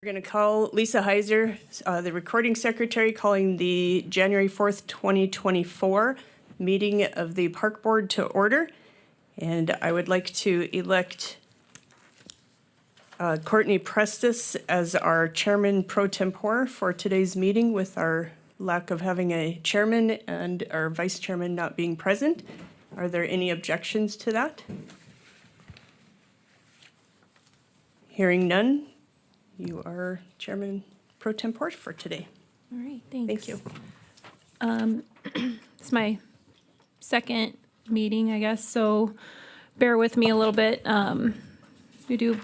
We're going to call Lisa Heiser, the recording secretary, calling the January 4th, 2024 meeting of the Park Board to order. And I would like to elect Courtney Prestis as our chairman pro tempore for today's meeting, with our lack of having a chairman and our vice chairman not being present. Are there any objections to that? Hearing none, you are chairman pro tempore for today. All right, thanks. Thank you. It's my second meeting, I guess, so bear with me a little bit. We do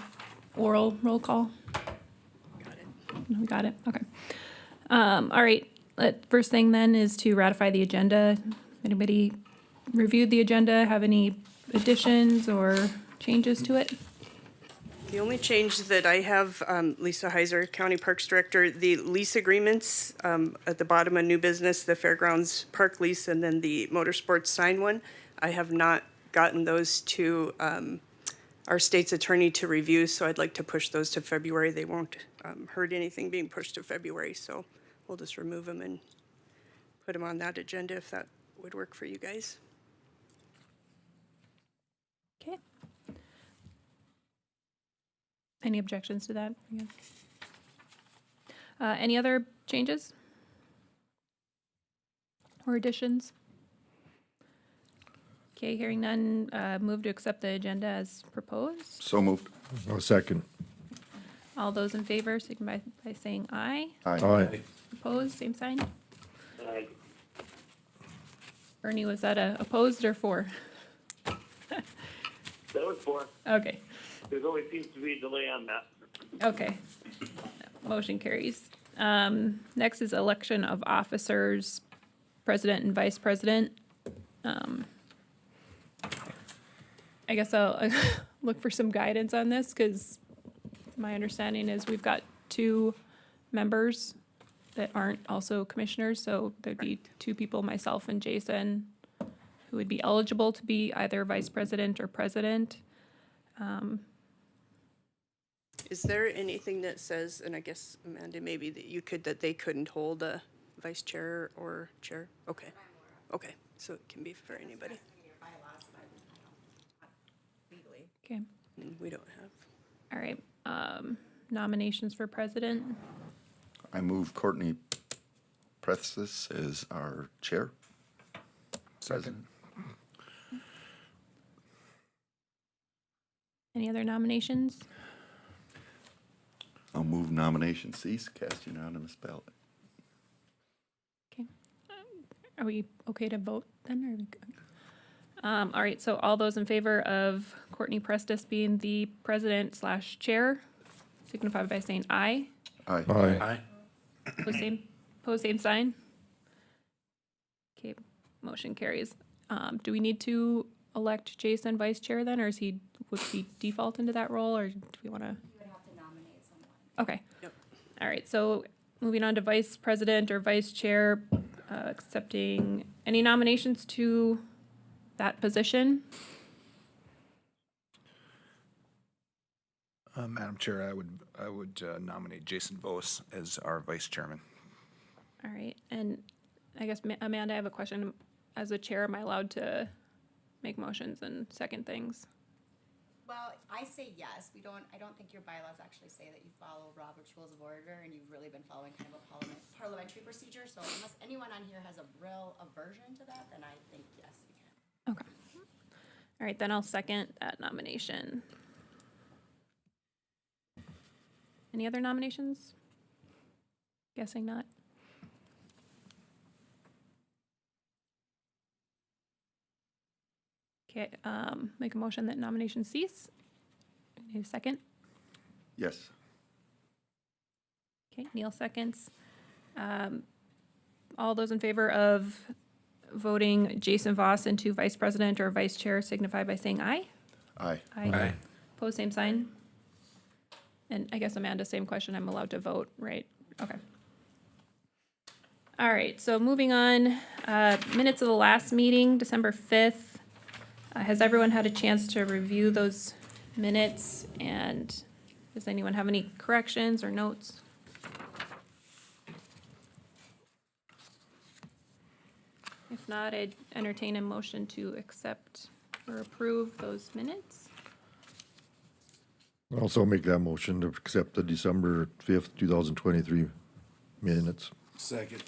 oral roll call. Got it. No, got it, okay. All right, first thing then is to ratify the agenda. Anybody reviewed the agenda, have any additions or changes to it? The only change that I have, Lisa Heiser, County Parks Director, the lease agreements at the bottom of new business, the fairgrounds park lease, and then the motorsports sign one. I have not gotten those to our state's attorney to review, so I'd like to push those to February. They won't hurt anything being pushed to February, so we'll just remove them and put them on that agenda if that would work for you guys. Okay. Any objections to that? Yeah. Any other changes? Or additions? Okay, hearing none, move to accept the agenda as proposed. So moved. No second. All those in favor, signify by saying aye. Aye. Opposed, same sign. Ernie, was that a opposed or for? That was for. Okay, There always seems to be a delay on that. okay. Motion carries. Next is election of officers, president and vice president. I guess I'll look for some guidance on this, because my understanding is we've got two members that aren't also commissioners, so there'd be two people, myself and Jason, who would be eligible to be either vice president or president. Is there anything that says, and I guess Amanda, maybe that they couldn't hold a vice chair or chair? Okay. Okay, so it can be for anybody. Okay, We don't have. all right. Nominations for president. I move Courtney Prethis as our chair. Second. Any other nominations? I'll move nomination cease, cast unanimous ballot. Okay. Are we okay to vote then? Or are we good? All right, so all those in favor of Courtney Prestis being the president / chair, signify by saying aye. Aye. Aye. Pose same sign. Okay, motion carries. Do we need to elect Jason vice chair then, or would he default into that role, or do we want to? You would have to nominate someone. Okay. Yep. All right, so moving on to vice president or vice chair, accepting any nominations to that position. Madam Chair, I would nominate Jason Vos as our vice chairman. All right, and I guess Amanda, I have a question. As a chair, am I allowed to make motions and second things? Well, I say yes. I don't think your bylaws actually say that you follow Robert's Rules of Order, and you've really been following kind of a parliamentary procedure. So unless anyone on here has a real aversion to that, then I think yes, you can. Okay. All right, then I'll second that nomination. Any other nominations? Guessing not. Okay, make a motion that nominations cease. Need a second? Yes. Okay, Neil seconds. All those in favor of voting Jason Voss into vice president or vice chair signify by saying aye. Aye. Aye. Pose same sign. And I guess Amanda, same question. I'm allowed to vote, right? Okay. All right, so moving on, minutes of the last meeting, December 5th. Has everyone had a chance to review those minutes? And does anyone have any corrections or notes? If not, I'd entertain a motion to accept or approve those minutes. Also make that motion to accept the December 5th, 2023 minutes. Second.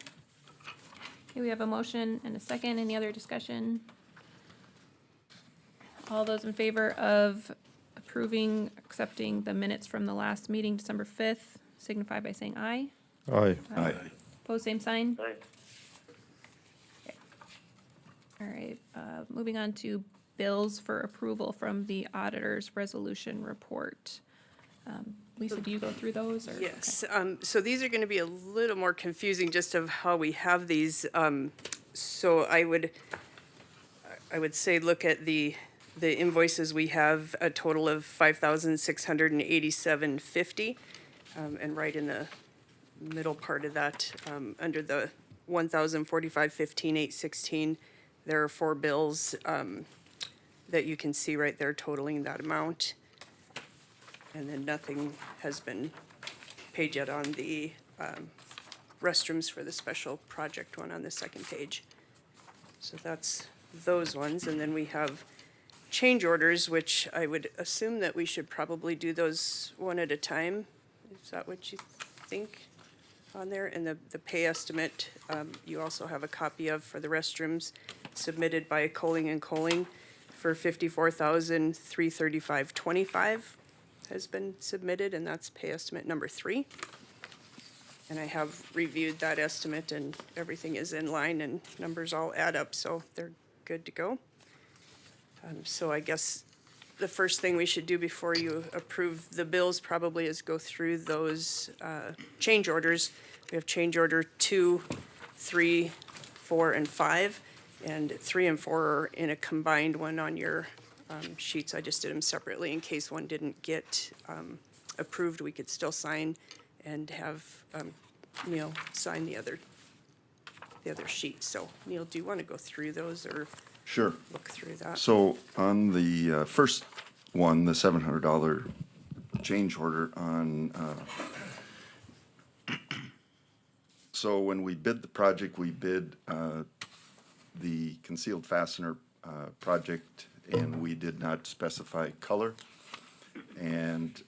Okay, we have a motion and a second. Any other discussion? All those in favor of approving, accepting the minutes from the last meeting, December 5th, signify by saying aye. Aye. Aye. Pose same sign. Aye. All right, moving on to bills for approval from the auditor's resolution report. Lisa, do you go through those, or? Yes, so these are going to be a little more confusing just of how we have these. So I would say look at the the invoices, we have a total of $5,687.50. And right in the middle part of that, under the $1,045.15.816, there are 4 bills that you can see right there totaling that amount. And then nothing has been paid yet on the restrooms for the special project one on the second page. So that's those ones. And then we have change orders, which I would assume that we should probably do those one at a time. Is that what you think on there? And the pay estimate, you also have a copy of for the restrooms submitted by Coling and Coling for $54,335.25 has been submitted, and that's pay estimate number 3. And I have reviewed that estimate, and everything is in line and numbers all add up, so they're good to go. So I guess the first thing we should do before you approve the bills probably is go through those change orders. We have change order 2, 3, 4, and 5, and 3 and 4 are in a combined one on your sheets. I just did them separately in case one didn't get approved. We could still sign and have Neil sign the other sheet. So Neil, do you want to go through those or Sure. look through that? So on the first one, the $700 change order on, so when we bid the project, we bid the concealed fastener project, and we did not specify color. And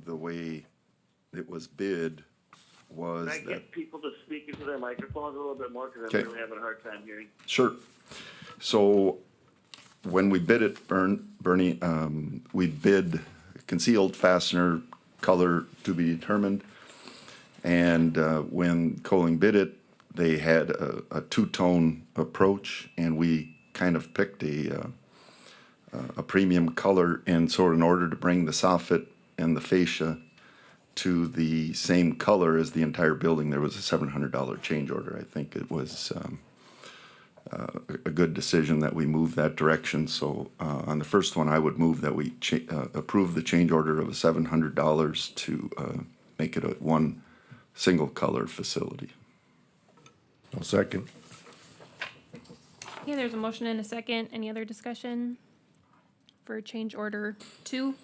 the way it was bid was Can I that. get people to speak into their microphones a little bit more, because Okay. I'm really having a hard time hearing. Sure. So when we bid it, Bernie, we bid concealed fastener color to be determined. And when Coling bid it, they had a two-tone approach, and we kind of picked a premium color. And so in order to bring the soffit and the fascia to the same color as the entire building, there was a $700 change order. I think it was a good decision that we moved that direction. So on the first one, I would move that we approve the change order of $700 to make it a one single color facility. I'll second. Okay, there's a motion and a second. Any other discussion for change order 2?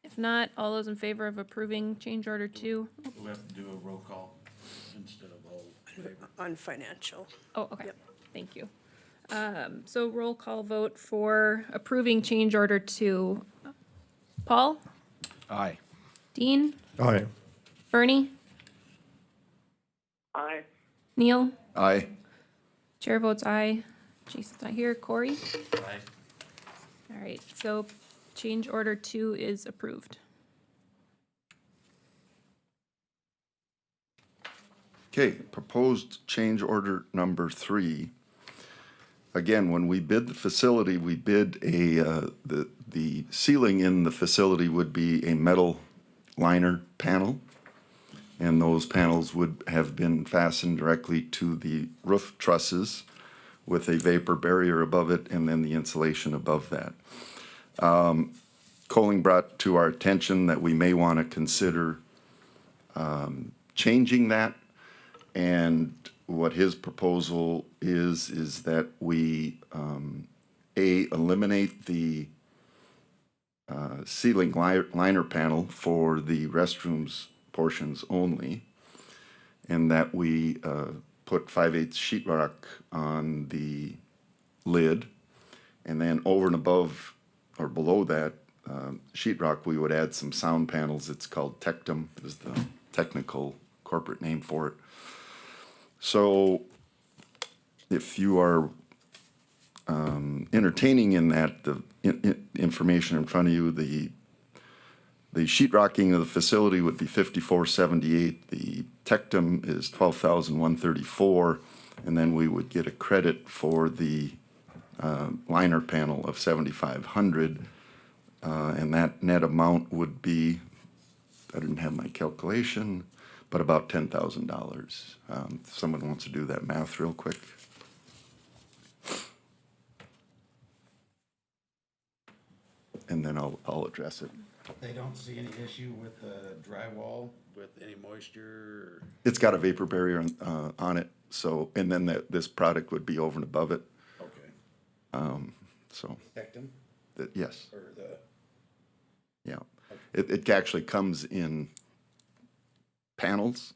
If not, all those in favor of approving change order 2? We have to do a roll call instead of all in favor. On financial. Oh, okay, Yep. thank you. So roll call vote for approving change order 2. Paul? Aye. Dean? Aye. Bernie? Aye. Neil? Aye. Chair votes aye. Jason's not here. Corey? Aye. All right, so change order 2 is approved. Okay, proposed change order number 3. Again, when we bid the facility, we bid the ceiling in the facility would be a metal liner panel. And those panels would have been fastened directly to the roof trusses with a vapor barrier above it and then the insulation above that. Coling brought to our attention that we may want to consider changing that. And what his proposal is that we, eliminate the ceiling liner panel for the restrooms portions only, and that we put 5/8 sheetrock on the lid, and then over and above or below that sheetrock, we would add some sound panels. It's called Tectum, is the technical corporate name for it. So if you are entertaining in that, the information in front of you, the sheetrocking of the facility would be $54.78. The Tectum is $12,134, and then we would get a credit for the liner panel of $7,500, and that net amount would be, I didn't have my calculation, but about $10,000. If someone wants to do that math real quick. and then I'll address it. They don't see any issue with the drywall, with any moisture? It's got a vapor barrier on it, so, and then this product would be over and above it, Okay. so, Tectum yes, or the, yeah. It actually comes in panels,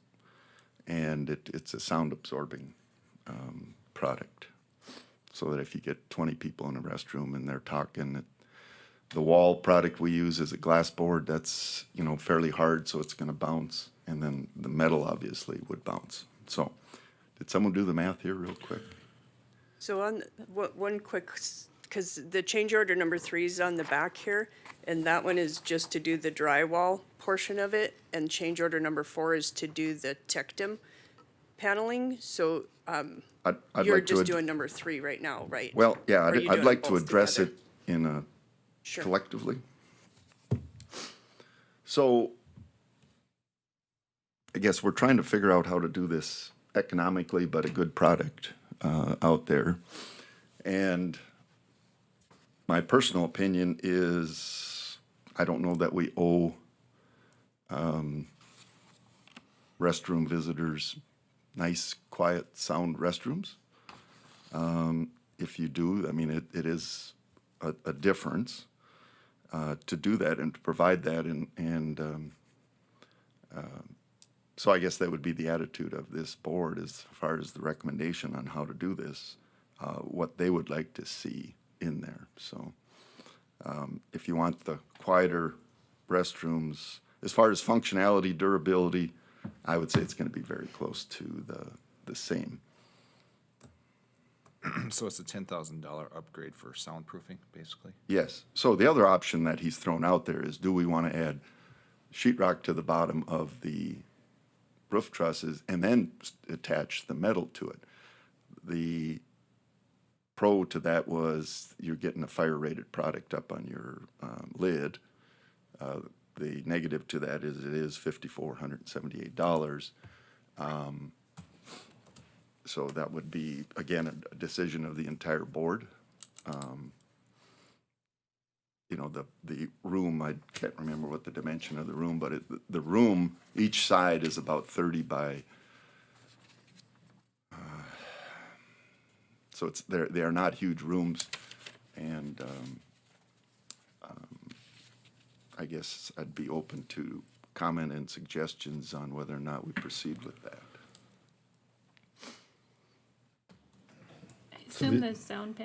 and it's a sound absorbing product. So that if you get 20 people in a restroom and they're talking, the wall product we use is a glass board that's, fairly hard, so it's gonna bounce. And then the metal obviously would bounce. So, did someone do the math here real quick? So on, one quick, because the change order number 3 is on the back here, and that one is just to do the drywall portion of it, and change order number 4 is to do the tectum paneling, so, I'd you're like to just doing number 3 right now, right? Well, yeah, Or are you I'd doing like to both address together? it in a Sure. collectively. So, I guess we're trying to figure out how to do this economically, but a good product out there. And my personal opinion is, I don't know that we owe restroom visitors nice, quiet, sound restrooms. If you do, I mean, it is a difference to do that and to provide that, and so I guess that would be the attitude of this board as far as the recommendation on how to do this, what they would like to see in there. So if you want the quieter restrooms, as far as functionality, durability, I would say it's going to be very close to the same. So it's a $10,000 upgrade for soundproofing, basically? Yes. So the other option that he's thrown out there is, do we want to add sheetrock to the bottom of the roof trusses and then attach the metal to it? The pro to that was you're getting a fire-rated product up on your lid. The negative to that is it is $5,478. So that would be, again, a decision of the entire board. The room, I can't remember what the dimension of the room, but the room, each side is about 30 by, so they are not huge rooms, and I guess I'd be open to comment and suggestions on whether or not we proceed with that. I assume the sound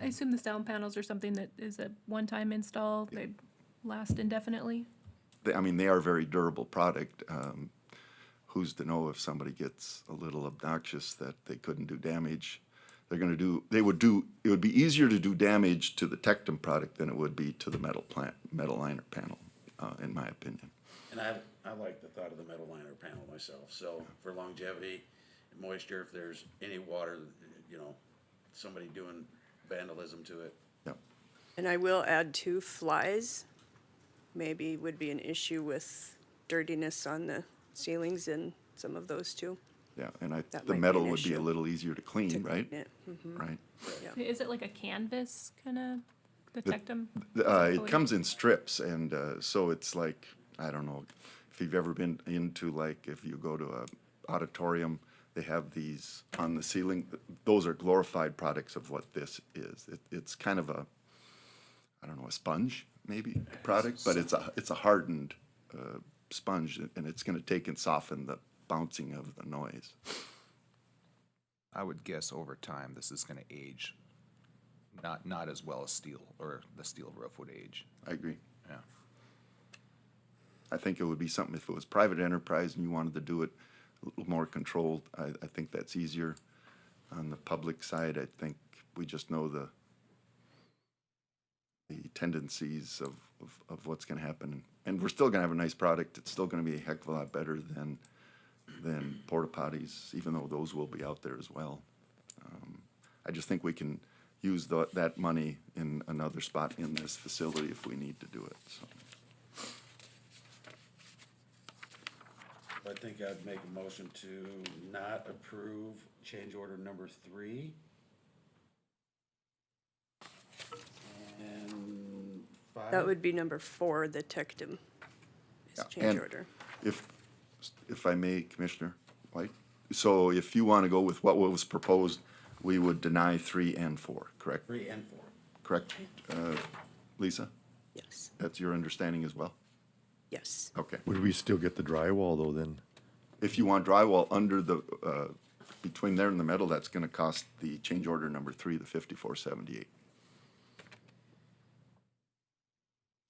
I assume the sound panels are something that is a one-time install, they last indefinitely? They are a very durable product. Who's to know if somebody gets a little obnoxious that they couldn't do damage? It would be easier to do damage to the Tectum product than it would be to the metal liner panel, in my opinion. And I like the thought of the metal liner panel myself, so for longevity, moisture, if there's any water, somebody doing vandalism to it. Yep. And I will add too, flies maybe would be an issue with dirtiness on the ceilings and some of those too. Yeah, and That the might be metal an would be a issue. little easier to clean, right? Yeah. Right. Is it like a canvas kind of, the Tectum? It comes in strips, and so it's like, I don't know, if you've ever been into, like, if you go to a auditorium, they have these on the ceiling. Those are glorified products of what this is. It's kind of a sponge maybe product, but it's a hardened sponge, and it's going to take and soften the bouncing of the noise. I would guess over time, this is gonna age, not as well as steel, or the steel roof would age. I agree. Yeah. I think it would be something if it was private enterprise and you wanted to do it a little more controlled. I think that's easier. On the public side, I think we just know the tendencies of what's going to happen. And we're still going to have a nice product. It's still going to be a heck of a lot better than porta potties, even though those will be out there as well. I just think we can use that money in another spot in this facility if we need to do it. So. I think I'd make a motion to not approve change order number 3. And That would be number 4, the Tectum is change And order. if I may, Commissioner White, so if you want to go with what was proposed, we would deny 3 and 4, correct? 3 and 4. Correct, Lisa? Yes, That's your understanding as well? yes. Okay. Would we still get the drywall though then? If you want drywall under the, between there and the metal, that's gonna cost the change order number 3, the 5478.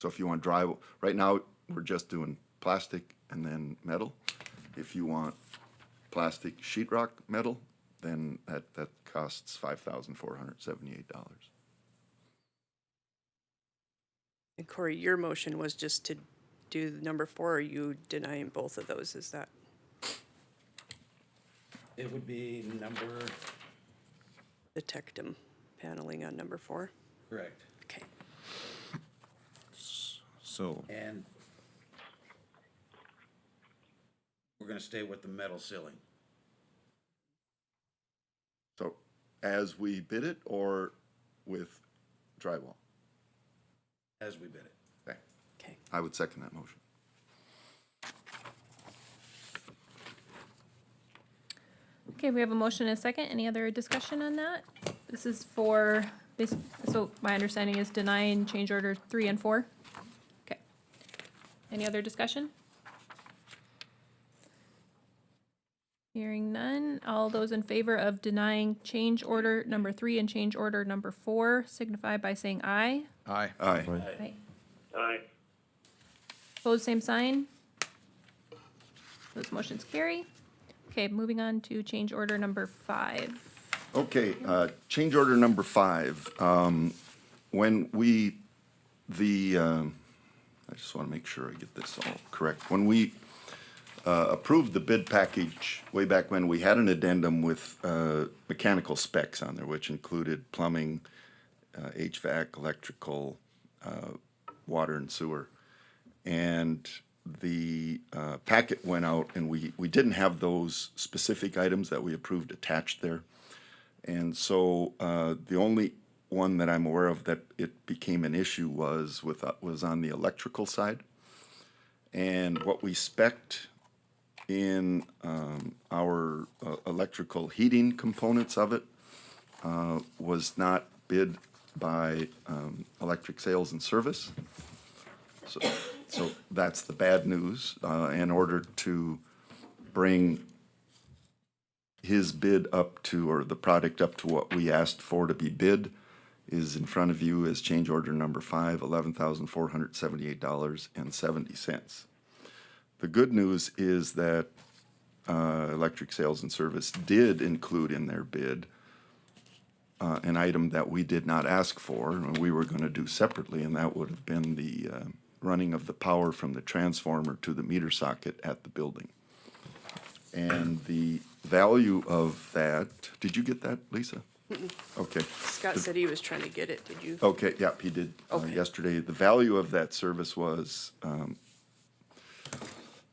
So if you want drywall, right now, we're just doing plastic and then metal. If you want plastic sheetrock metal, then that costs $5,478. And Corey, your motion was just to do the number 4, or are you denying both of those? Is that, It would be number, the Tectum paneling on number 4? correct, Okay. So, and we're gonna stay with the metal ceiling. So as we bid it or with drywall? As we bid it. Okay, Okay. I would second that motion. Okay, we have a motion and a second. Any other discussion on that? This is for, so my understanding is denying change order 3 and 4? Okay. Any other discussion? Hearing none. All those in favor of denying change order number 3 and change order number 4 signify by saying aye. aye. Aye. Aye. Aye. Opposed, same sign. Those motions carry. Okay, moving on to change order number 5. Okay, change order number 5. When we, I just want to make sure I get this all correct. When we approved the bid package way back when, we had an addendum with mechanical specs on there, which included plumbing, HVAC, electrical, water and sewer. And the packet went out, and we didn't have those specific items that we approved attached there. And so the only one that I'm aware of that it became an issue was on the electrical side. And what we spec'd in our electrical heating components of it was not bid by Electric Sales and Service. So that's the bad news. In order to bring his bid up to, or the product up to what we asked for to be bid, is in front of you as change order number 5, $11,478.70. The good news is that Electric Sales and Service did include in their bid an item that we did not ask for, and we were going to do separately, and that would have been the running of the power from the transformer to the meter socket at the building. And the value of that, did you get that, Lisa? Okay. Scott said he was trying to get it. Did you? Okay, yeah, he did Okay. yesterday. The value of that service was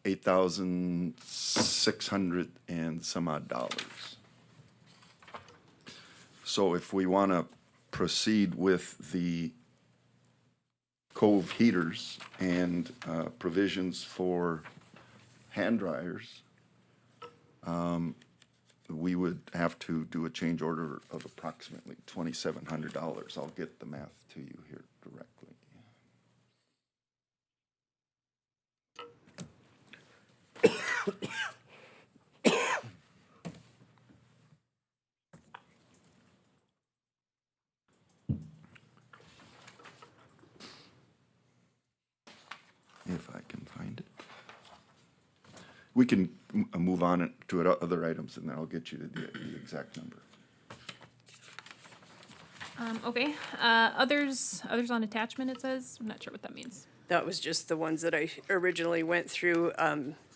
$8,600 and some odd dollars. So if we want to proceed with the Cove heaters and provisions for hand dryers, we would have to do a change order of approximately $2,700. I'll get the math to you here directly. If I can find it. We can move on to other items, and then I'll get you the exact number. Okay, others on attachment, it says. I'm not sure what that means. That was just the ones that I originally went through.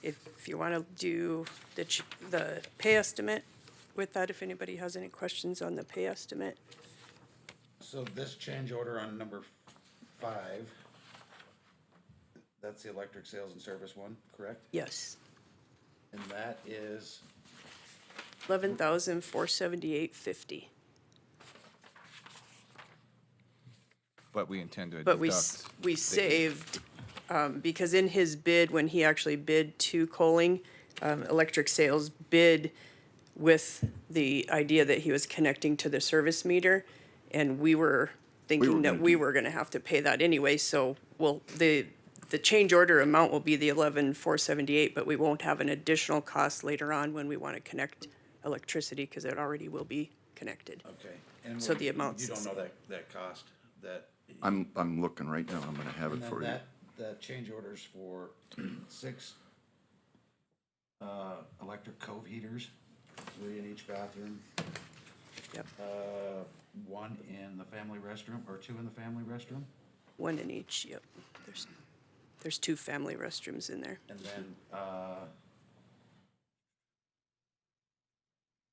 If you want to do the pay estimate with that, if anybody has any questions on the pay estimate. So this change order on number 5, that's the Electric Sales and Service one, correct? Yes, And that is, $11,478.50. But we intend to But deduct. we saved, because in his bid, when he actually bid to Coling, Electric Sales bid with the idea that he was connecting to the service meter, and we were thinking that gonna we do- were gonna have to pay that anyway, so, well, the change order amount will be the 11,478, but we won't have an additional cost later on when we wanna connect electricity, cause it already will be connected. Okay. And So the amount's You don't the know same. that cost, that. I'm looking right now, I'm gonna have it And then for you. that change orders for 6, electric cove heaters, 3 in each bathroom. Yep, 1 in the family restroom, or 2 in the family restroom, one in each, yep. There's 2 family restrooms in there. and then,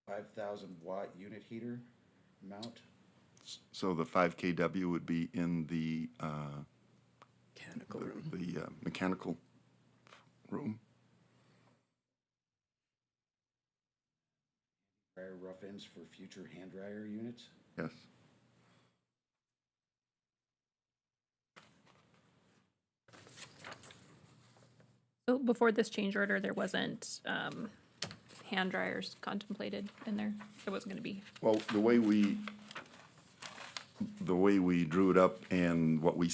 5,000 watt unit heater mount. So the 5 kW would be in the, Mechanical room. the mechanical room. Dryer rough ends for future hand dryer units. Yes. So before this change order, there wasn't, hand dryers contemplated in there? It wasn't gonna be, Well, the way we drew it up and what we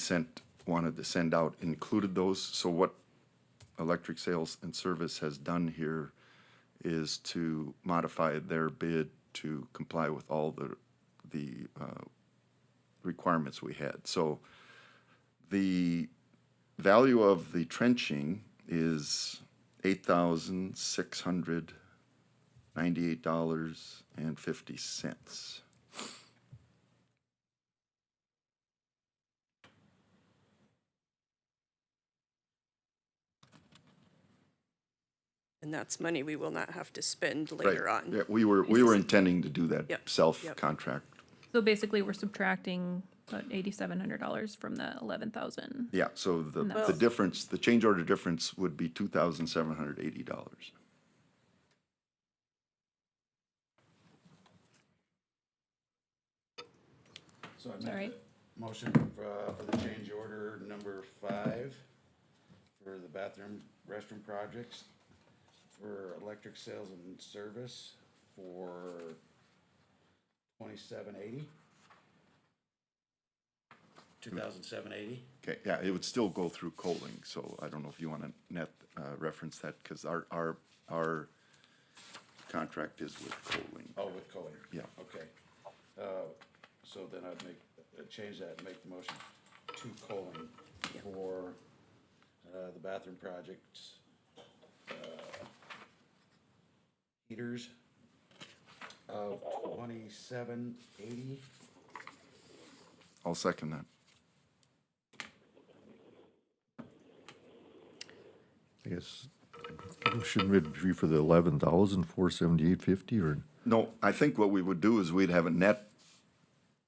wanted to send out included those. So what Electric Sales and Service has done here is to modify their bid to comply with all the requirements we had. So the value of the trenching is $8,698.50. And that's money we will not have to spend later Right. on. Yeah, we were intending to do that Yep, self-contract. so basically we're subtracting, what, $8,700 from the 11,000? Yeah, so the No. difference, the change order difference would be $2,780. So I Is that make right? a motion for the change order number 5 for the bathroom restroom projects for electric sales and service for 2780. 2,780. Okay, yeah, it would still go through Coling, so I don't know if you want to net, reference that, because our contract is with Coling. Oh, with Cohen. Yeah. Okay. So then I'd change that and make the motion to Cohen for, the bathroom projects, heaters of 2780. I'll second that. I guess, shouldn't it be for the 11,478.50 or? No, I think what we would do is we'd have a net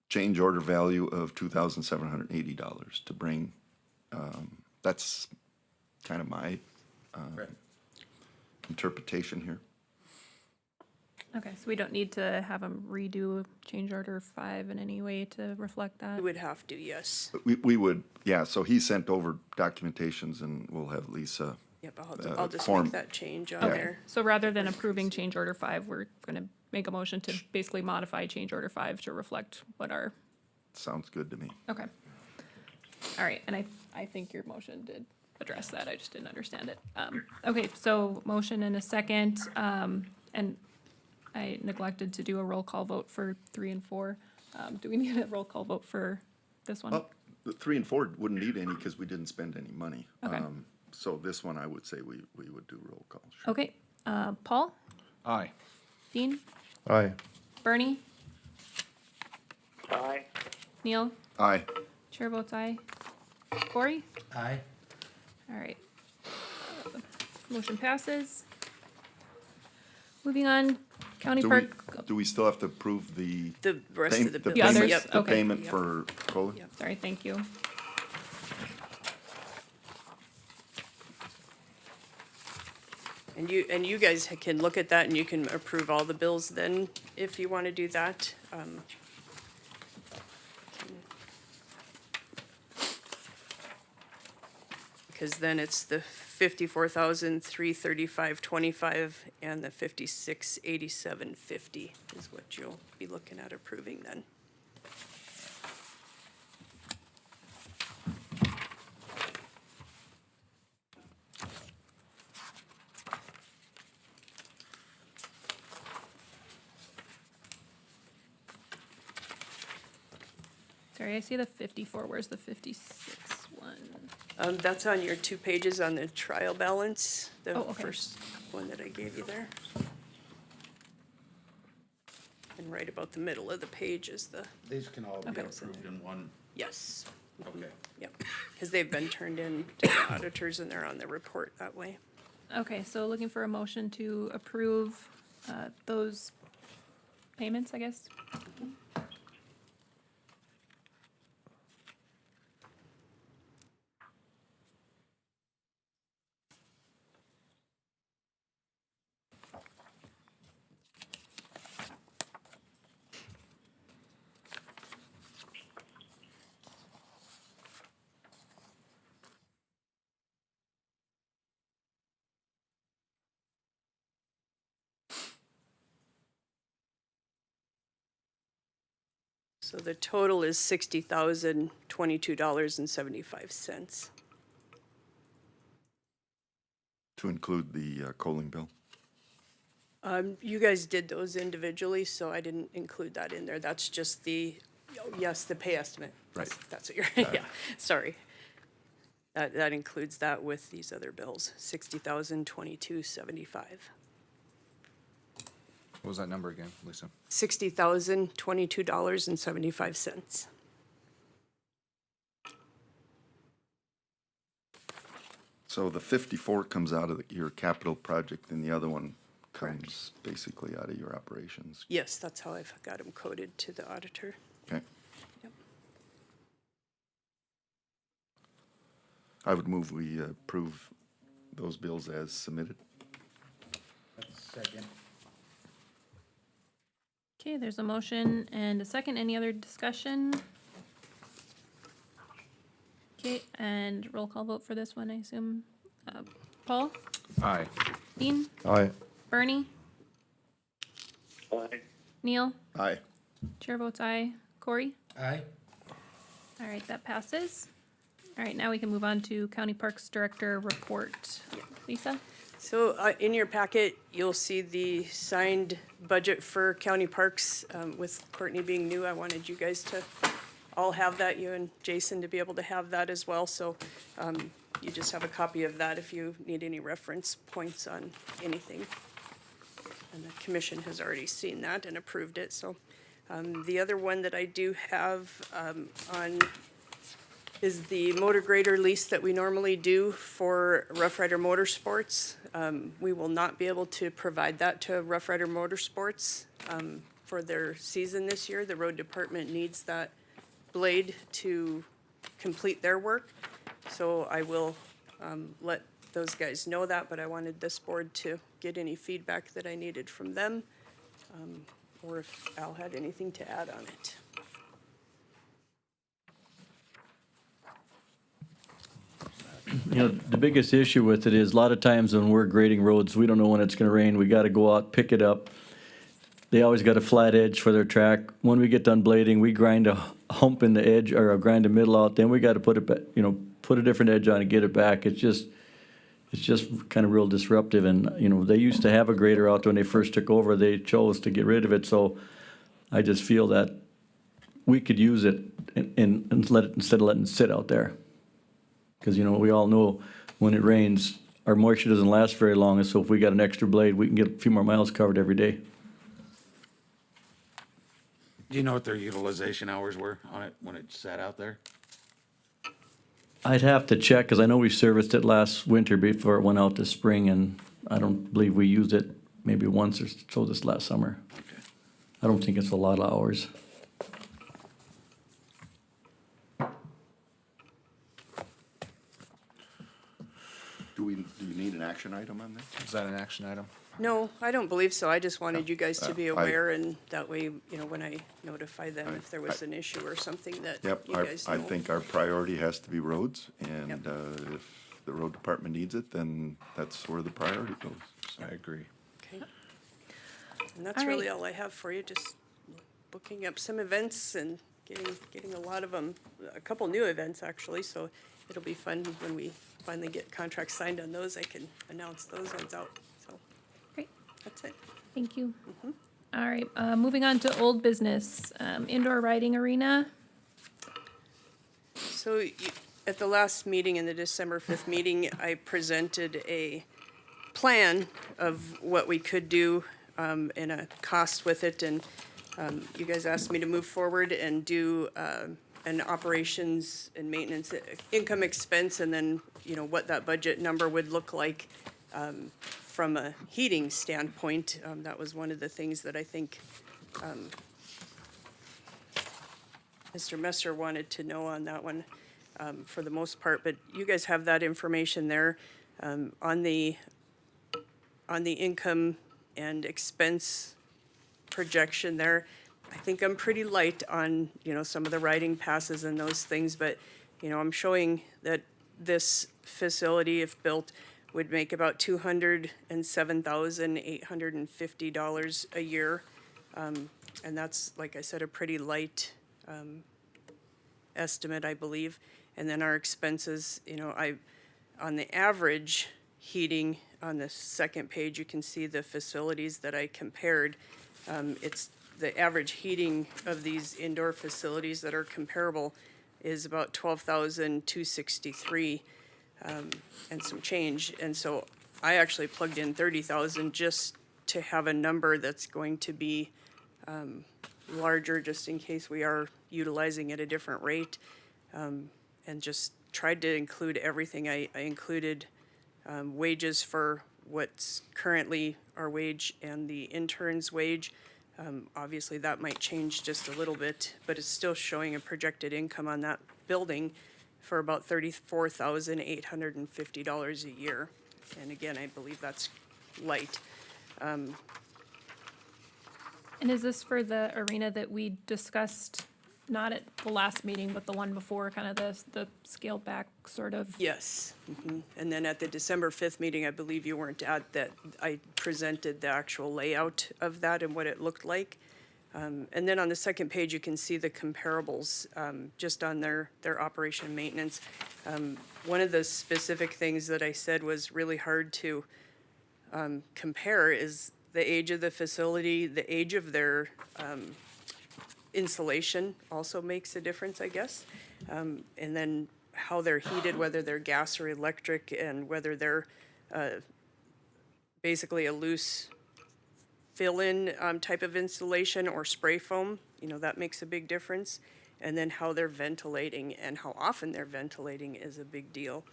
change order value of $2,780 to bring, that's kind of my Right. interpretation here. Okay, so we don't need to have them redo change order 5 in any way to reflect that? We would have to, yes. But we would, yeah, so he sent over documentations and we'll have Lisa. Yep, I'll just form- make that change on Yeah. there. So rather than approving change order 5, we're gonna make a motion to basically modify change order 5 to reflect what our, Sounds good to me. okay. All right, and I think your motion did address that, I just didn't understand it. Okay, so motion and a second, and I neglected to do a roll call vote for 3 and 4. Do we need a roll call vote for this one? Well, the 3 and 4 wouldn't need any because we didn't spend any money. Okay. So this one, I would say we would do roll call. Sure. Okay, Paul, Aye. Dean, Aye. Bernie, Aye. Neil, Aye. chair votes aye. Corey? Aye. All right. Motion passes. Moving on, county Do we, park, do we still have to approve the? The rest of the bills. others? payment- Yep. The Okay. payment Yep. for COLA? Yep. sorry, thank you. And you guys can look at that and you can approve all the bills then, if you want to do that. because then it's the 54,335.25 and the 5687.50 is what you'll be looking at approving then. Sorry, I see the 54. Where's the 56 one? That's on your 2 pages on the trial balance, the Oh, okay. first one that I gave you there. And right about the middle of the page is the, These can all be Okay. approved in one, yes, okay. yep. Because they've been turned in to the auditors and they're on the report that way. Okay, so looking for a motion to approve those payments, I guess. So the total is $60,022.75. To include the coaling bill. You guys did those individually, so I didn't include that in there. That's just the, oh, yes, the pay estimate. Right. That's what you're, yeah, sorry. That includes that with these other bills, $60,022.75. What was that number again, Lisa? $60,022.75. So the 54 comes out of your capital project and the other one Correct. comes basically out of your operations. Yes, that's how I've got them coded to the auditor. Okay. Yep. I would move we approve those bills as submitted. Second. Okay, there's a motion and a second. Any other discussion? Okay, and roll call vote for this one, I assume. Paul? Aye. Dean? Aye. Bernie? Aye. Neil? Aye. Chair votes aye. Corey? Aye. All right, that passes. All right, now we can move on to County Parks Director report. Lisa? So in your packet, you'll see the signed budget for county parks. With Courtney being new, I wanted you guys to all have that, you and Jason to be able to have that as well. So you just have a copy of that if you need any reference points on anything. And the commission has already seen that and approved it. So the other one that I do have on is the motor grader lease that we normally do for Rough Rider Motorsports. We will not be able to provide that to Rough Rider Motorsports for their season this year. The road department needs that blade to complete their work. So I will let those guys know that, but I wanted this board to get any feedback that I needed from them, or if Al had anything to add on it. You know, the biggest issue with it is a lot of times when we're grading roads, we don't know when it's gonna rain. We gotta go out, pick it up. They always got a flat edge for their track. When we get done blading, we grind a hump in the edge or grind a middle out, then we gotta put it back, you know, put a different edge on and get it back. It's just kind of real disruptive. And, you know, they used to have a grader out there when they first took over. They chose to get rid of it. So I just feel that we could use it and let it, instead of letting it sit out there. Because, you know, we all know when it rains, our moisture doesn't last very long, and so if we got an extra blade, we can get a few more miles covered every day. Do you know what their utilization hours were on it when it sat out there? I'd have to check, because I know we serviced it last winter before it went out this spring, and I don't believe we used it maybe once or so this last summer. Okay. I don't think it's a lot of hours. Do you need an action item on that? Is that an action item? No, I don't believe so. I just wanted you guys to be I- aware, and that way, you know, when I notify them if there was an issue or something that Yep, you guys know. I think our priority has to be roads, and Yep. if the road department needs it, then that's where the priority goes. So. I agree. Okay. And that's All really right. all I have for you, just booking up some events and getting a lot of them, a couple new events actually, so it'll be fun when we finally get contracts signed on those. I can announce those ones out, so Great, that's it. thank you. All right, moving on to old business, indoor riding arena. So at the last meeting, in the December 5th meeting, I presented a plan of what we could do and a cost with it. And you guys asked me to move forward and do an operations and maintenance income expense, and then, you know, what that budget number would look like from a heating standpoint. That was one of the things that I think Mr. Messer wanted to know on that one, for the most part, but you guys have that information there. On the income and expense projection there, I think I'm pretty light on, you know, some of the riding passes and those things, but, you know, I'm showing that this facility, if built, would make about $207,850 a year. And that's, like I said, a pretty light estimate, I believe. And then our expenses, you know, on the average heating, on the second page, you can see the facilities that I compared. It's the average heating of these indoor facilities that are comparable is about $12,263 and some change. And so I actually plugged in 30,000 just to have a number that's going to be larger, just in case we are utilizing at a different rate, and just tried to include everything. I included wages for what's currently our wage and the intern's wage. Obviously, that might change just a little bit, but it's still showing a projected income on that building for about $34,850 a year. And again, I believe that's light. And is this for the arena that we discussed, not at the last meeting, but the one before, kind of the scaled back sort of? Yes. And then at the December 5th meeting, I believe you weren't at that, I presented the actual layout of that and what it looked like. And then on the second page, you can see the comparables just on their operation and maintenance. One of the specific things that I said was really hard to compare is the age of the facility, the age of their insulation also makes a difference, I guess. And then how they're heated, whether they're gas or electric, and whether they're basically a loose fill-in type of insulation or spray foam, you know, that makes a big difference. And then how they're ventilating and how often they're ventilating is a big deal,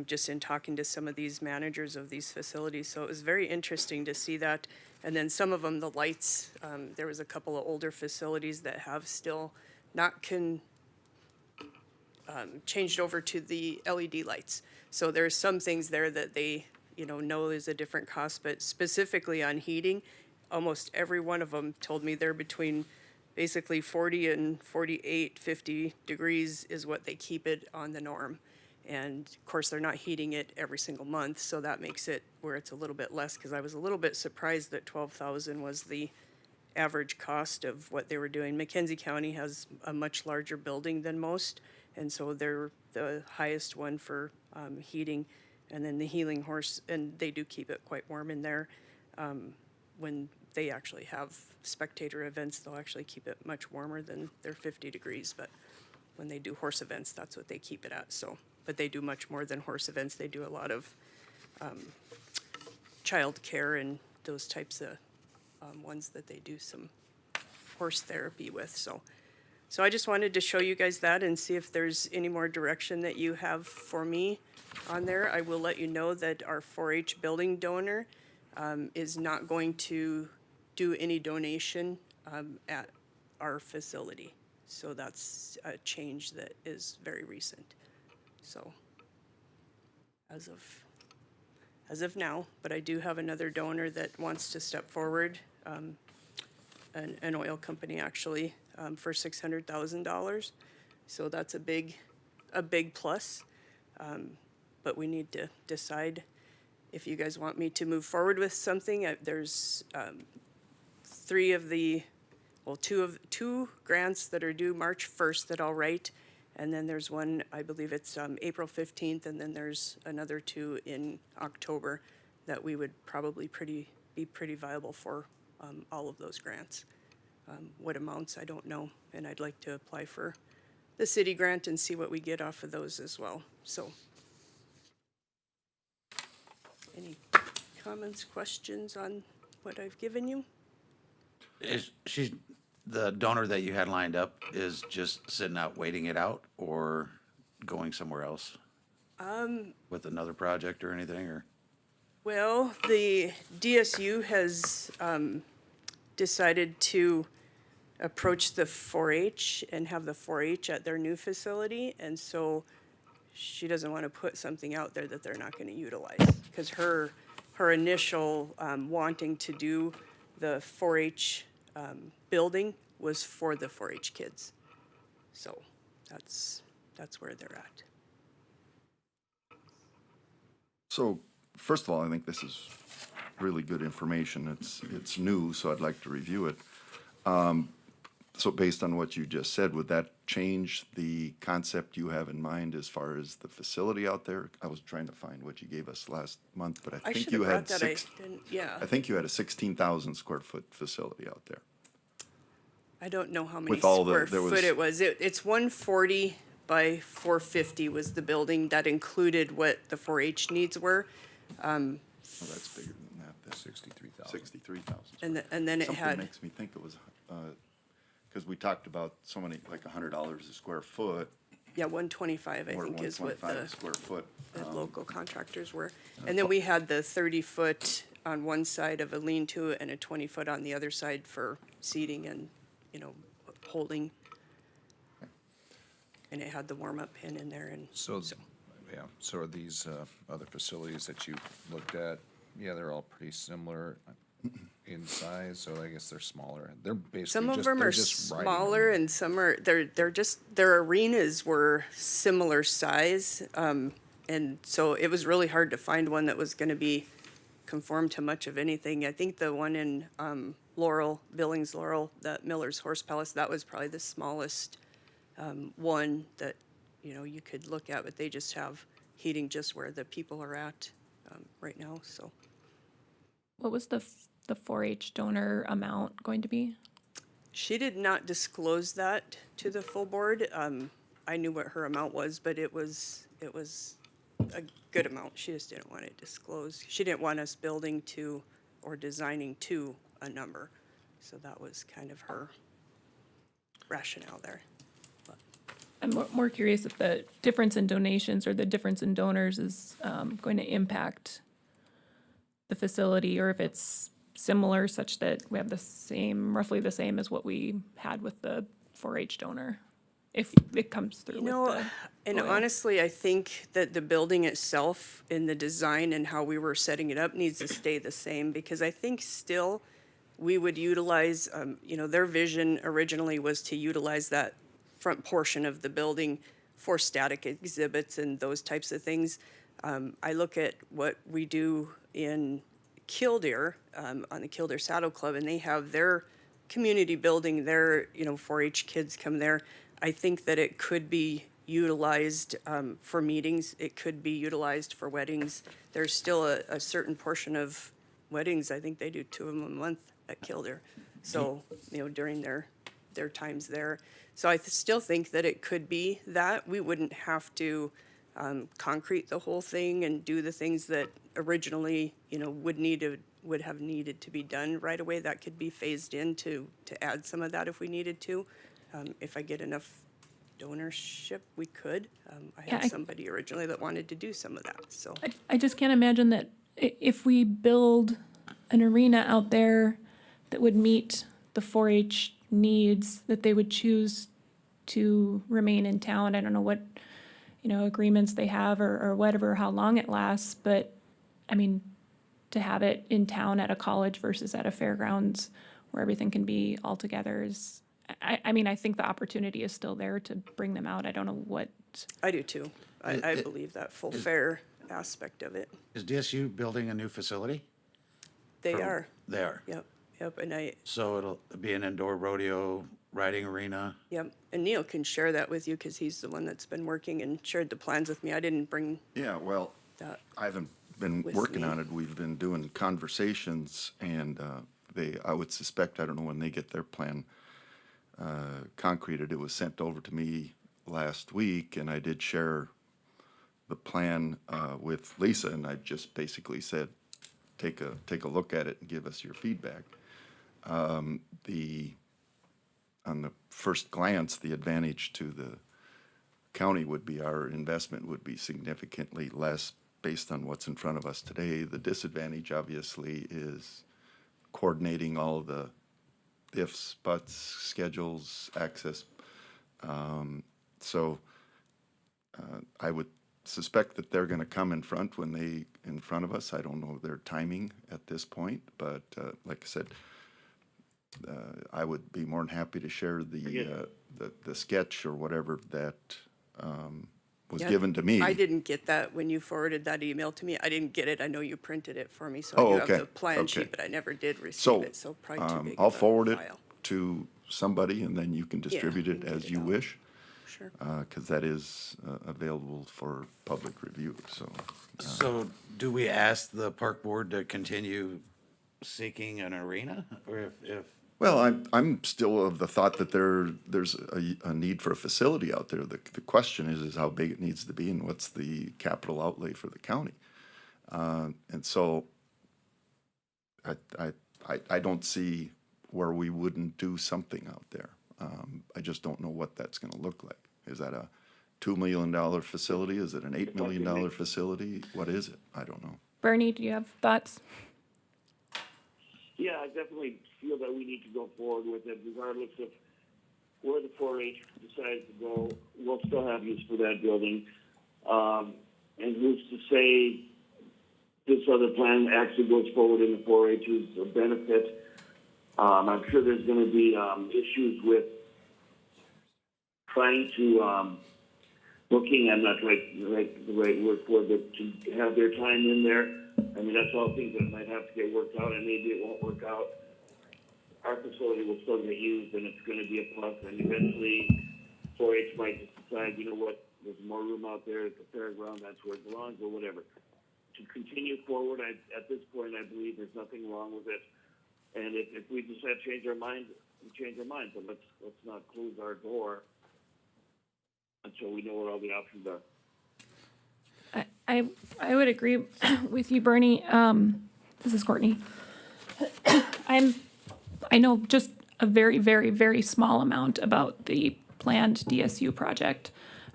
just in talking to some of these managers of these facilities. So it was very interesting to see that. And then some of them, the lights, there was a couple of older facilities that have still not changed over to the LED lights. So there's some things there that they, you know is a different cost, but specifically on heating, almost every one of them told me they're between basically 40 and 48, 50 degrees is what they keep it on the norm. And of course, they're not heating it every single month, so that makes it where it's a little bit less, because I was a little bit surprised that 12,000 was the average cost of what they were doing. Mackenzie County has a much larger building than most, and so they're the highest one for heating. And then the Healing Horse, and they do keep it quite warm in there. When they actually have spectator events, they'll actually keep it much warmer than their 50 degrees, but when they do horse events, that's what they keep it at. So, but they do much more than horse events. They do a lot of child care and those types of ones that they do some horse therapy with. So I just wanted to show you guys that and see if there's any more direction that you have for me on there. I will let you know that our 4-H building donor is not going to do any donation at our facility. So that's a change that is very recent. So as of now, but I do have another donor that wants to step forward, an oil company actually, for $600,000. So that's a big plus. but we need to decide if you guys want me to move forward with something. There's two grants that are due March 1st that I'll write. And then there's one, I believe it's April 15th, and then there's another two in October that we would probably be pretty viable for all of those grants. What amounts, I don't know, and I'd like to apply for the city grant and see what we get off of those as well, so. Any comments, questions on what I've given you? Is she's, the donor that you had lined up is just sitting out waiting it out or going somewhere else? With another project or anything, or? Well, the DSU has decided to approach the 4-H and have the 4-H at their new facility, and so she doesn't want to put something out there that they're not going to utilize, because her initial wanting to do the 4-H building was for the 4-H kids. So that's where they're at. So, first of all, I think this is really good information. It's new, so I'd like to review it. So based on what you just said, would that change the concept you have in mind as far as the facility out there? I was trying to find what you gave us last month, but I I think should you have had brought that, I didn't, yeah. I think you had a 16,000 square foot facility out there. I don't know how many With all the- square there was- foot it was. It's 140 by 450 was the building. That included what the 4-H needs were. Oh, that's bigger than that. That's 63,000. 63,000. And then it Something had, makes me think it was, because we talked about so many, like $100 a square foot, yeah, 125, I or think, is what 125 a the square foot. local contractors were. And then we had the 30-foot on one side of a lean-to and a 20-foot on the other side for seating and, holding. And it had the warm-up pin in there and. So, yeah, so are these other facilities that you looked at, yeah, they're all pretty similar in size, so I guess they're smaller. They're basically Some of just, them they're are just riding smaller them. and some are, they're just, their arenas were similar size. And so it was really hard to find one that was gonna be conform to much of anything. I think the one in Billings Laurel, the Miller's Horse Palace, that was probably the smallest one that, you could look at, but they just have heating just where the people are at right now, so. What was the 4-H donor amount going to be? She did not disclose that to the full board. I knew what her amount was, but it was a good amount. She just didn't want it disclosed. She didn't want us building to or designing to a number. So that was kind of her rationale there. I'm more curious if the difference in donations or the difference in donors is going to impact the facility, or if it's similar such that we have the same, roughly the same as what we had with the 4-H donor, if it comes through with the And oil. honestly, I think that the building itself in the design and how we were setting it up needs to stay the same, because I think still we would utilize, their vision originally was to utilize that front portion of the building for static exhibits and those types of things. I look at what we do in Killdeer, on the Killdeer Saddle Club, and they have their community building, their, 4-H kids come there. I think that it could be utilized for meetings. It could be utilized for weddings. There's still a certain portion of weddings, I think they do 2 of them a month at Killdeer. So, during their times there. So I still think that it could be that. We wouldn't have to concrete the whole thing and do the things that originally, would have needed to be done right away. That could be phased in to add some of that if we needed to. If I get enough donorship, we could. I Yeah, had somebody originally that wanted to do some of that, so. I just can't imagine that if we build an arena out there that would meet the 4-H needs, that they would choose to remain in town. I don't know what, agreements they have or whatever, how long it lasts, but I mean, to have it in town at a college versus at a fairgrounds where everything can be all together is, I think the opportunity is still there to bring them out. I don't know what. I do too. I believe that full fair aspect of it. Is DSU building a new facility? They are, They are. yep, and So it'll be an indoor rodeo riding arena? yep. And Neil can share that with you because he's the one that's been working and shared the plans with me. I didn't bring Yeah, well, that. I haven't been With working me. on it. We've been doing conversations and I would suspect, I don't know when they get their plan concreted. It was sent over to me last week and I did share the plan with Lisa and I just basically said, take a look at it and give us your feedback. On the first glance, the advantage to the county would be our investment would be significantly less based on what's in front of us today. The disadvantage, obviously, is coordinating all the ifs, buts, schedules, access. So I would suspect that they're going to come in front in front of us. I don't know their timing at this point, but like I said, I would be more than happy to share the sketch or whatever that was Yeah, given to me. I didn't get that when you forwarded that email to me. I didn't get it. I know you printed it for me, so Oh, I do okay, have the plan okay. sheet, but I never did receive So, it, so probably too big I'll of a forward it file. to somebody and then you can distribute you it can get as it you out. wish, Sure. because that is available for public review, so. So do we ask the park board to continue seeking an arena? Or if Well, I'm still of the thought that there's a need for a facility out there. The question is how big it needs to be and what's the capital outlay for the county. And so I don't see where we wouldn't do something out there. I just don't know what that's gonna look like. Is that a $2 million facility? Is it an $8 million facility? What is it? I don't know. Bernie, do you have thoughts? Yeah, I definitely feel that we need to go forward with it, regardless of where the 4-H decides to go. We'll still have use for that building. And who's to say this other plan actually goes forward in the 4-H's benefit? I'm sure there's going to be issues with trying to booking. I'm not the right word for it, but to have their time in there. I mean, that's all things that might have to get worked out, and maybe it won't work out. Our facility will still get used, and it's going to be a plus. And eventually, 4-H might just decide, you know what, there's more room out there at the fairground. That's where it belongs, or whatever. To continue forward, at this point, I believe there's nothing wrong with it. And if we decide to change our mind, we change our mind. But let's not close our door until we know what all the options are. I would agree with you, Bernie. This is Courtney. I know just a very, very, very small amount about the planned DSU project,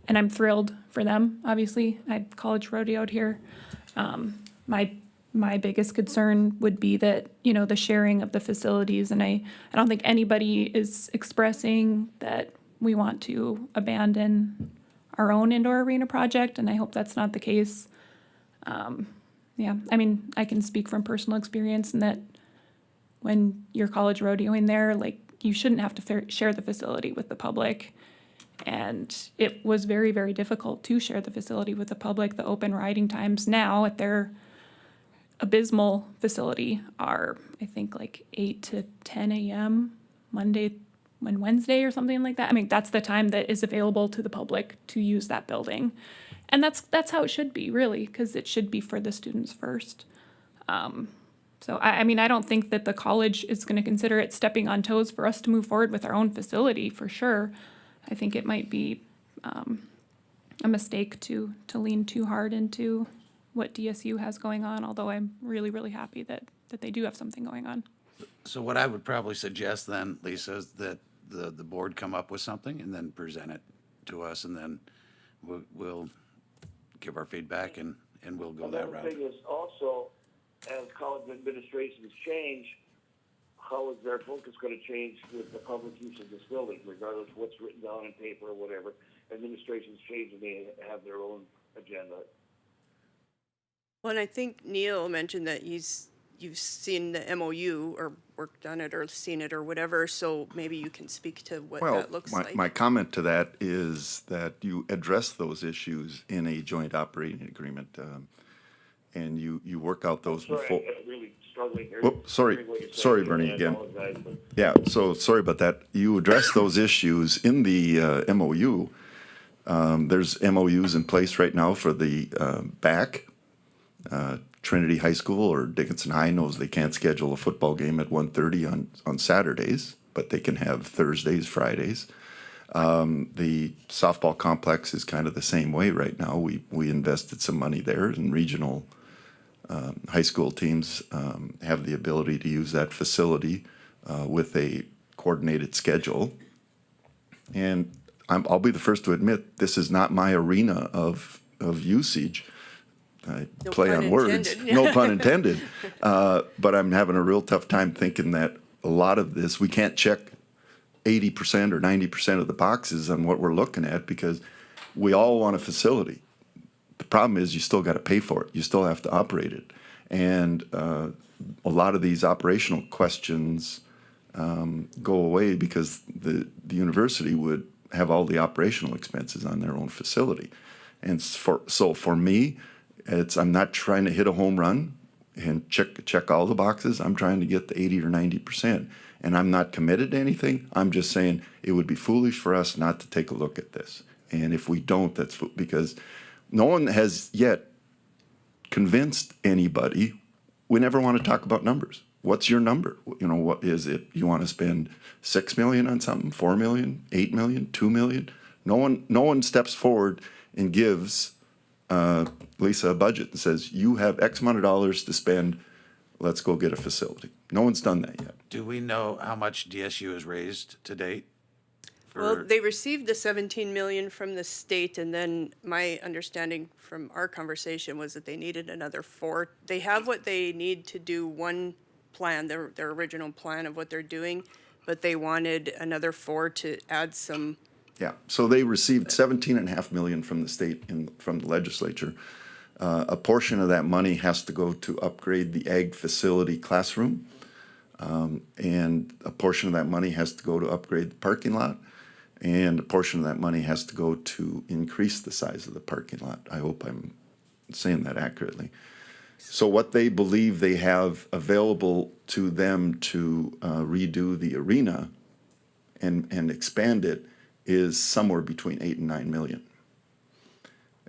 and I'm thrilled for them, obviously. I college rodeoed here. My biggest concern would be that, you know, the sharing of the facilities, and I don't think anybody is expressing that we want to abandon our own indoor arena project, and I hope that's not the case. Yeah, I mean, I can speak from personal experience in that when you're college rodeoing there, like, you shouldn't have to share the facility with the public. And it was very, very difficult to share the facility with the public. The open riding times now at their abysmal facility are, I think, like 8 to 10 a.m. Monday and Wednesday or something like that. I mean, that's the time that is available to the public to use that building. And that's how it should be, really, because it should be for the students first. So, I mean, I don't think that the college is going to consider it stepping on toes for us to move forward with our own facility, for sure. I think it might be a mistake to lean too hard into what DSU has going on, although I'm really, really happy that they do have something going on. So what I would probably suggest then, Lisa, is that the board come up with something and then present it to us, and then we'll give our feedback and we'll go that Another route. thing is also, as college administrations change, how is their focus going to change with the public use of this building, regardless of what's written down in paper or whatever? Administrations change and they have their own agenda. Well, and I think Neil mentioned that he's you've seen the MOU or worked on it or seen it or whatever, so maybe you can speak to what Well, that looks like. my comment to that is that you address those issues in a joint operating agreement, and you work out those Sorry, before. I'm really struggling here. Whoop, sorry. Hearing what you're saying Sorry, here, Bernie, I again. apologize, but- Yeah, so sorry about that. You address those issues in the MOU. There's MOUs in place right now for the back. Trinity High School or Dickinson High knows they can't schedule a football game at 1:30 on Saturdays, but they can have Thursdays, Fridays. The softball complex is kind of the same way right now. We invested some money there, and regional high school teams have the ability to use that facility with a coordinated schedule. And I'll be the first to admit, this is not my arena of usage. I No play pun on words, intended. no pun intended. But I'm having a real tough time thinking that a lot of this, we can't check 80% or 90% of the boxes on what we're looking at because we all want a facility. The problem is you still got to pay for it. You still have to operate it. And a lot of these operational questions go away because the university would have all the operational expenses on their own facility. And so for me, I'm not trying to hit a home run and check all the boxes. I'm trying to get the 80 or 90%. And I'm not committed to anything. I'm just saying it would be foolish for us not to take a look at this. And if we don't, that's because no one has yet convinced anybody. We never want to talk about numbers. What's your number? You know, what is it? You want to spend $6 million on something, $4 million, $8 million, $2 million? No one steps forward and gives Lisa a budget and says, you have X amount of dollars to spend, let's go get a facility. No one's done that yet. Do we know how much DSU has raised to date? Well, For- they received the 17 million from the state, and then my understanding from our conversation was that they needed another 4. They have what they need to do one plan, their original plan of what they're doing, but they wanted another 4 to add some. Yeah, so they received 17.5 million from the state and from the legislature. A portion of that money has to go to upgrade the ag facility classroom. And a portion of that money has to go to upgrade the parking lot. And a portion of that money has to go to increase the size of the parking lot. I hope I'm saying that accurately. So what they believe they have available to them to redo the arena and expand it is somewhere between 8 and 9 million.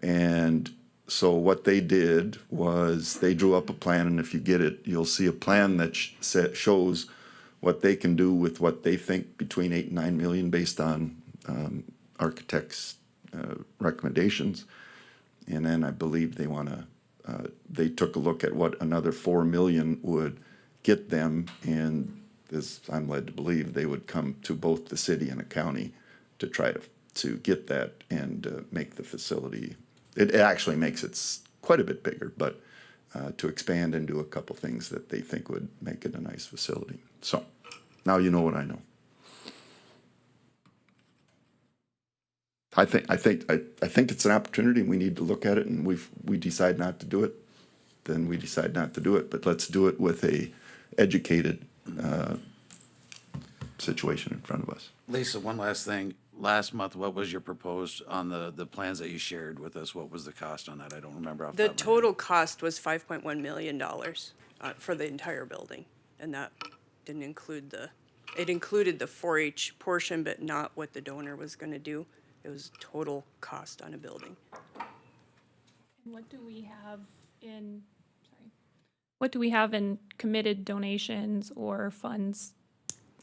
And so what they did was they drew up a plan, and if you get it, you'll see a plan that shows what they can do with what they think between 8 and 9 million based on architects' recommendations. And then I believe they want to, they took a look at what another 4 million would get them, and as I'm led to believe, they would come to both the city and the county to try to get that and make the facility. It actually makes it quite a bit bigger, but to expand and do a couple things that they think would make it a nice facility. So now you know what I know. I think it's an opportunity, and we need to look at it. And we decide not to do it, then we decide not to do it. But let's do it with a educated situation in front of us. Lisa, one last thing. Last month, what was your proposed on the plans that you shared with us? What was the cost on that? I don't remember off the The top of my head. total cost was $5.1 million for the entire building, and that didn't include it included the 4-H portion, but not what the donor was going to do. It was total cost on a building. And what do we have in, sorry, what do we have in committed donations or funds?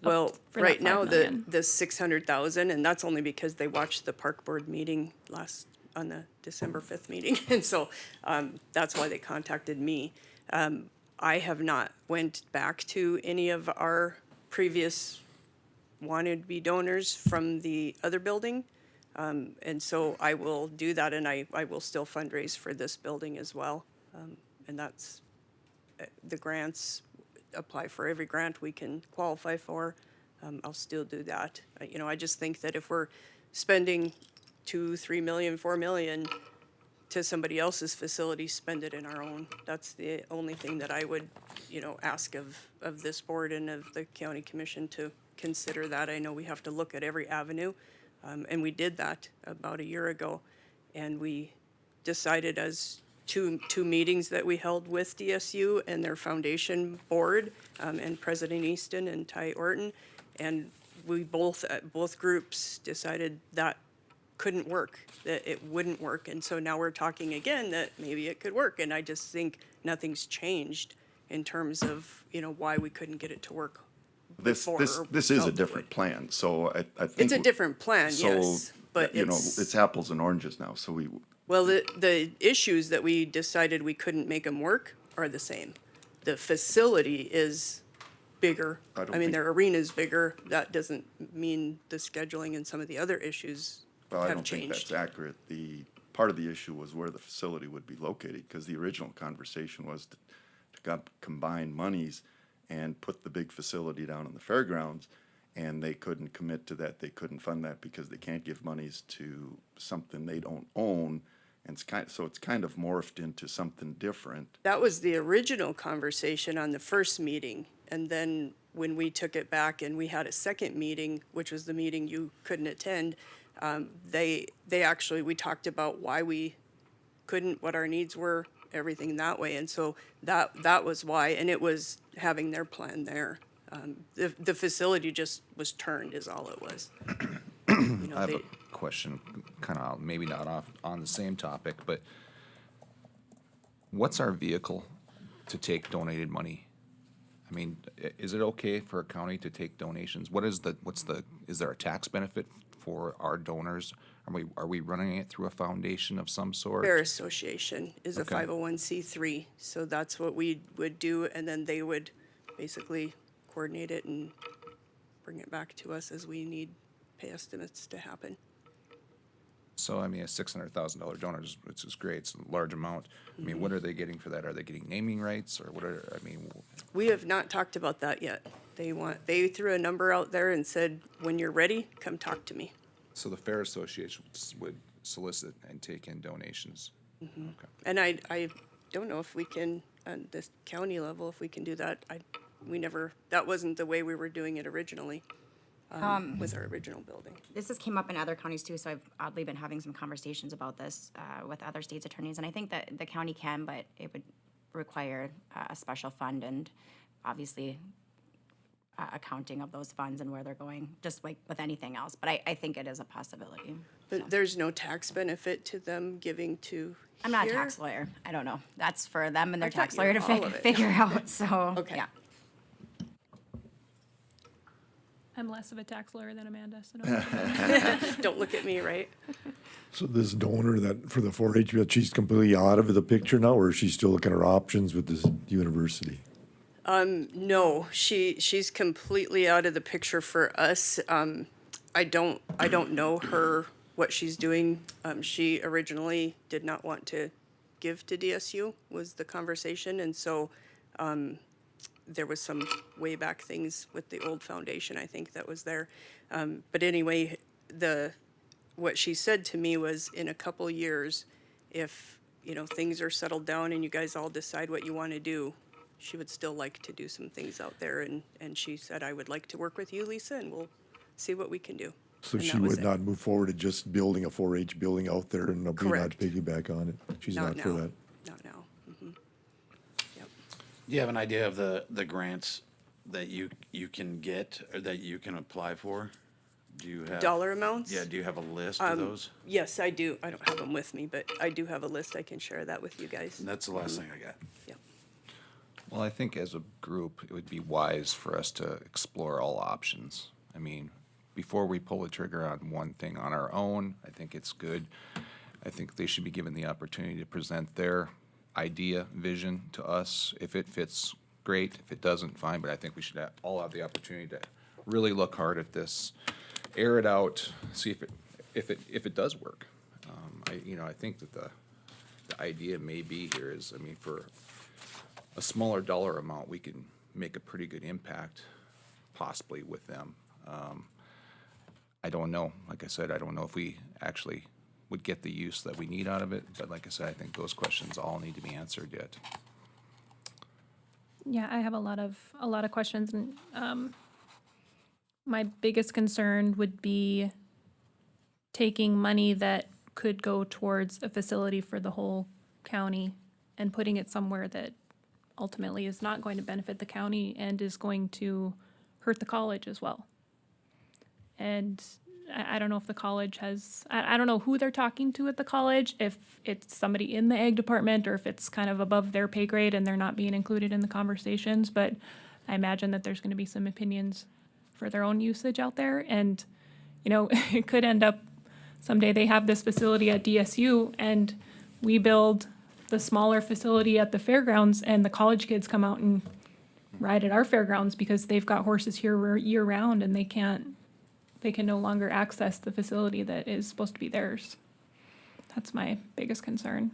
Well, for that right now, 5 million? the 600,000, and that's only because they watched the park board meeting on the December 5th meeting, and so that's why they contacted me. I have not went back to any of our previous wanted to be donors from the other building, and so I will do that, and I will still fundraise for this building as well, and that's the grants. Apply for every grant we can qualify for. I'll still do that. I just think that if we're spending 2, 3 million, 4 million, to somebody else's facility, spend it in our own. That's the only thing that I would, ask of this board and of the county commission to consider that. I know we have to look at every avenue, and we did that about a year ago. And we decided as two meetings that we held with DSU and their foundation board, and President Easton and Ty Orton, and we both groups decided that couldn't work, that it wouldn't work. And so now we're talking again that maybe it could work. And I just think nothing's changed in terms of, why we couldn't get it to work This before. this is a felt it different would. plan, so I think. It's a different plan, so, yes, but it's apples and oranges now, so we, well, the issues that we decided we couldn't make them work are the same. The facility is bigger. I don't I mean, think- their arena's bigger. That doesn't mean the scheduling and some of the other issues well, I have don't think that's changed. accurate. The, part of the issue was where the facility would be located, because the original conversation was to combine monies and put the big facility down on the fairgrounds, and they couldn't commit to that. They couldn't fund that because they can't give monies to something they don't own. And so it's kind of morphed into something different. That was the original conversation on the first meeting. And then when we took it back and we had a second meeting, which was the meeting you couldn't attend, they actually, we talked about why we couldn't, what our needs were, everything that way. And so that was why, and it was having their plan there. The facility just was turned is all it was. I have a question, kind of maybe not on the same topic, but what's our vehicle to take donated money? I mean, is it okay for a county to take donations? Is there a tax benefit for our donors? Are we running it through a foundation of some sort? Fair Association is a Okay. 501c3, so that's what we would do, and then they would basically coordinate it and bring it back to us as we need pay estimates to happen. So, I mean, a $600,000 donor, which is great, it's a large amount. I mean, what are they getting for that? Are they getting naming rights, or what are, I mean, We have not talked about that yet. They threw a number out there and said, when you're ready, come talk to me. so the Fair Association would solicit and take in donations? Okay. And I don't know if we can, on this county level, if we can do that. That wasn't the way we were doing it originally, with our original building. This has came up in other counties too, so I've oddly been having some conversations about this with other states' attorneys, and I think that the county can, but it would require a special fund and obviously accounting of those funds and where they're going, just like with anything else. But I think it is a possibility. But there's no tax benefit to them giving to I'm not a here? tax lawyer. I don't know. That's for them and their I thought tax you lawyer were to all of it. figure out. So Okay. yeah. I'm less of a tax lawyer than Amanda, so no. Don't look at me, right? So this donor that, for the 4-H, that she's completely out of the picture now, or is she still looking at her options with this university? No, she's completely out of the picture for us. I don't know her, what she's doing. She originally did not want to give to DSU, was the conversation, and so, there was some way back things with the old foundation, I think, that was there. But anyway, what she said to me was, in a couple years, if, things are settled down and you guys all decide what you want to do, she would still like to do some things out there. And she said, I would like to work with you, Lisa, and we'll see what we can do. So And she that was would it. not move forward to just building a 4-H building out there and not Correct. piggyback on it? She's not for now. that? Not now. Yep. Do you have an idea of the grants that you can get, or that you can apply for? Do you have? Dollar amounts? Yeah, do you have a list of those? Yes, I do. I don't have them with me, but I do have a list. I can share that with you guys. That's the last thing I got. Yep. Well, I think as a group, it would be wise for us to explore all options. I mean, before we pull the trigger on one thing on our own, I think it's good. I think they should be given the opportunity to present their idea, vision to us. If it fits, great. If it doesn't, fine. But I think we should all have the opportunity to really look hard at this, air it out, see if it does work. I think that the idea may be here is, I mean, for a smaller dollar amount, we can make a pretty good impact, possibly with them. I don't know. Like I said, I don't know if we actually would get the use that we need out of it. But like I said, I think those questions all need to be answered yet. Yeah, I have a lot of questions, and my biggest concern would be taking money that could go towards a facility for the whole county and putting it somewhere that ultimately is not going to benefit the county and is going to hurt the college as well. And I don't know if the college has, I don't know who they're talking to at the college, if it's somebody in the ag department or if it's kind of above their pay grade and they're not being included in the conversations, but I imagine that there's going to be some opinions for their own usage out there. And, you know, it could end up someday they have this facility at DSU and we build the smaller facility at the fairgrounds and the college kids come out and ride at our fairgrounds because they've got horses here year round and they can no longer access the facility that is supposed to be theirs. That's my biggest concern.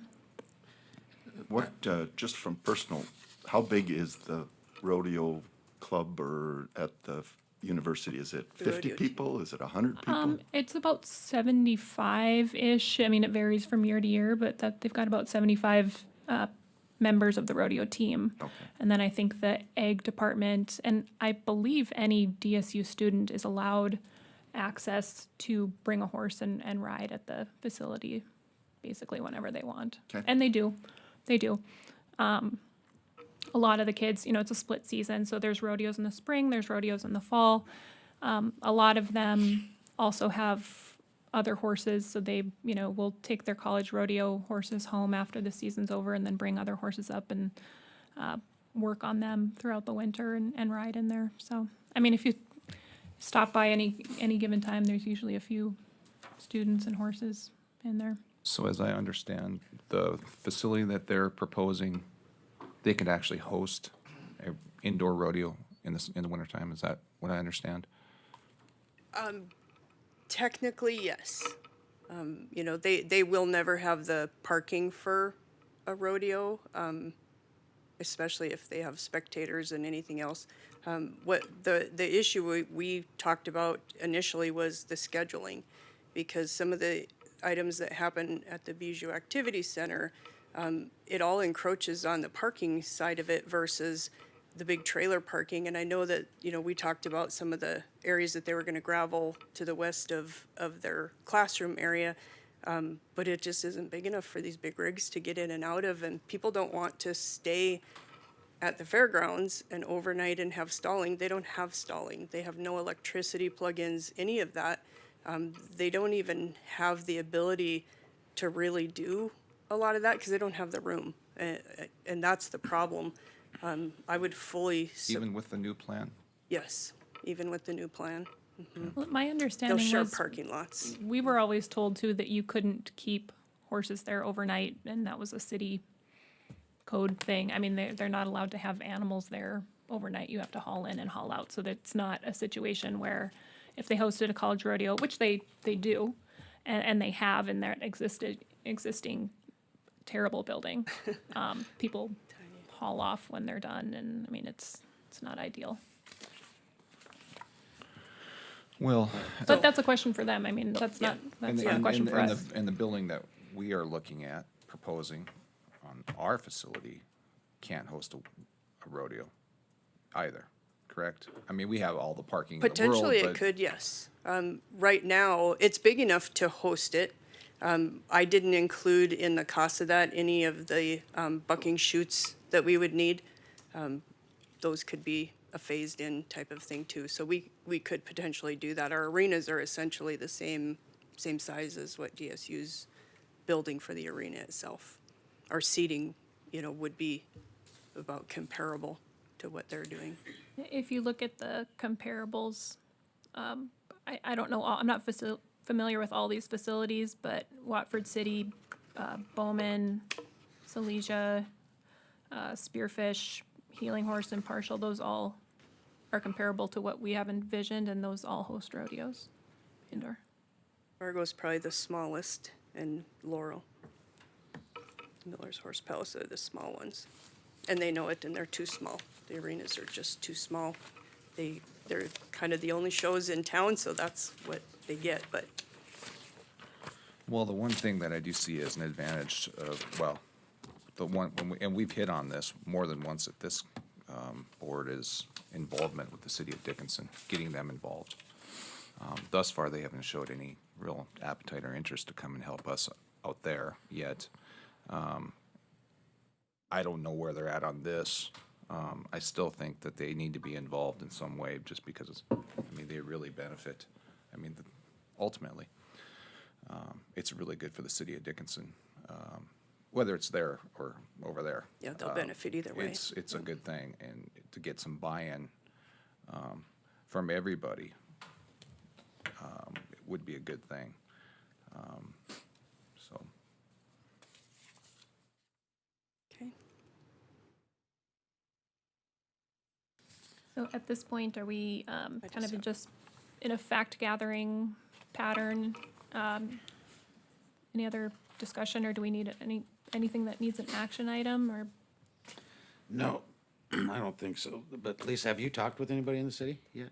What, just from personal, how big is the rodeo club or at the university? Is it 50 rodeo team. people? Is it 100 people? It's about 75-ish. I mean, it varies from year to year, but that they've got about 75 members of the rodeo team. Okay. And then I think the ag department, and I believe any DSU student is allowed access to bring a horse and ride at the facility basically whenever they want. Okay. And they do. A lot of the kids, you know, it's a split season, so there's rodeos in the spring, there's rodeos in the fall. A lot of them also have other horses, so they, you know, will take their college rodeo horses home after the season's over and then bring other horses up and work on them throughout the winter and ride in there. So, I mean, if you stop by any given time, there's usually a few students and horses in there. So as I understand, the facility that they're proposing, they could actually host an indoor rodeo in the wintertime. Is that what I understand? Technically, yes. You know, they will never have the parking for a rodeo, especially if they have spectators and anything else. What the issue we talked about initially was the scheduling, because some of the items that happen at the Bijou Activity Center, it all encroaches on the parking side of it versus the big trailer parking. And I know that, you know, we talked about some of the areas that they were going to gravel to the west of their classroom area, but it just isn't big enough for these big rigs to get in and out of, and people don't want to stay at the fairgrounds and overnight and have stalling. They don't have stalling. They have no electricity plug-ins, any of that. They don't even have the ability to really do a lot of that because they don't have the room. And that's the problem. I would fully, Even with the new plan? yes, even with the new plan. Well, my They'll understanding share was parking lots. we were always told too that you couldn't keep horses there overnight, and that was a city code thing. I mean, they're not allowed to have animals there overnight. You have to haul in and haul out. So that's not a situation where if they hosted a college rodeo, which they do, and they have in their existing terrible building, people haul off when they're done, and I mean it's not ideal. Well, But that's a question for them. I mean, that's not a question for us. And the building that we are looking at proposing on our facility can't host a rodeo either, correct? I mean, we have all the parking in the world, Potentially it but could, yes. Right now, it's big enough to host it. I didn't include in the cost of that any of the bucking chutes that we would need. Those could be a phased-in type of thing too. So we could potentially do that. Our arenas are essentially the same size as what DSU's building for the arena itself. Our seating, you know, would be about comparable to what they're doing. If you look at the comparables, I don't know, I'm not familiar with all these facilities, but Watford City, Bowman, Silesia, Spearfish, Healing Horse, and Partial, those all are comparable to what we have envisioned, and those all host rodeos indoor. Fargo's probably the smallest, and Laurel. Miller's Horse Palace are the small ones. And they know it, and they're too small. The arenas are just too small. They're kind of the only shows in town, so that's what they get, but Well, the one thing that I do see as an advantage of, well, the one, and we've hit on this more than once at this board, is involvement with the city of Dickinson, getting them involved. Thus far, they haven't showed any real appetite or interest to come and help us out there yet. I don't know where they're at on this. I still think that they need to be involved in some way, just because it's, I mean, they really benefit. I mean, ultimately, it's really good for the city of Dickinson, whether it's there or over there. Yeah, they'll benefit either way. It's a good thing, and to get some buy-in from everybody it would be a good thing. So. Okay. So at this point, are we kind just of in have- just in a fact-gathering pattern? Any other discussion, or do we need anything that needs an action item, or? No, I don't think so. But Lisa, have you talked with anybody in the city yet?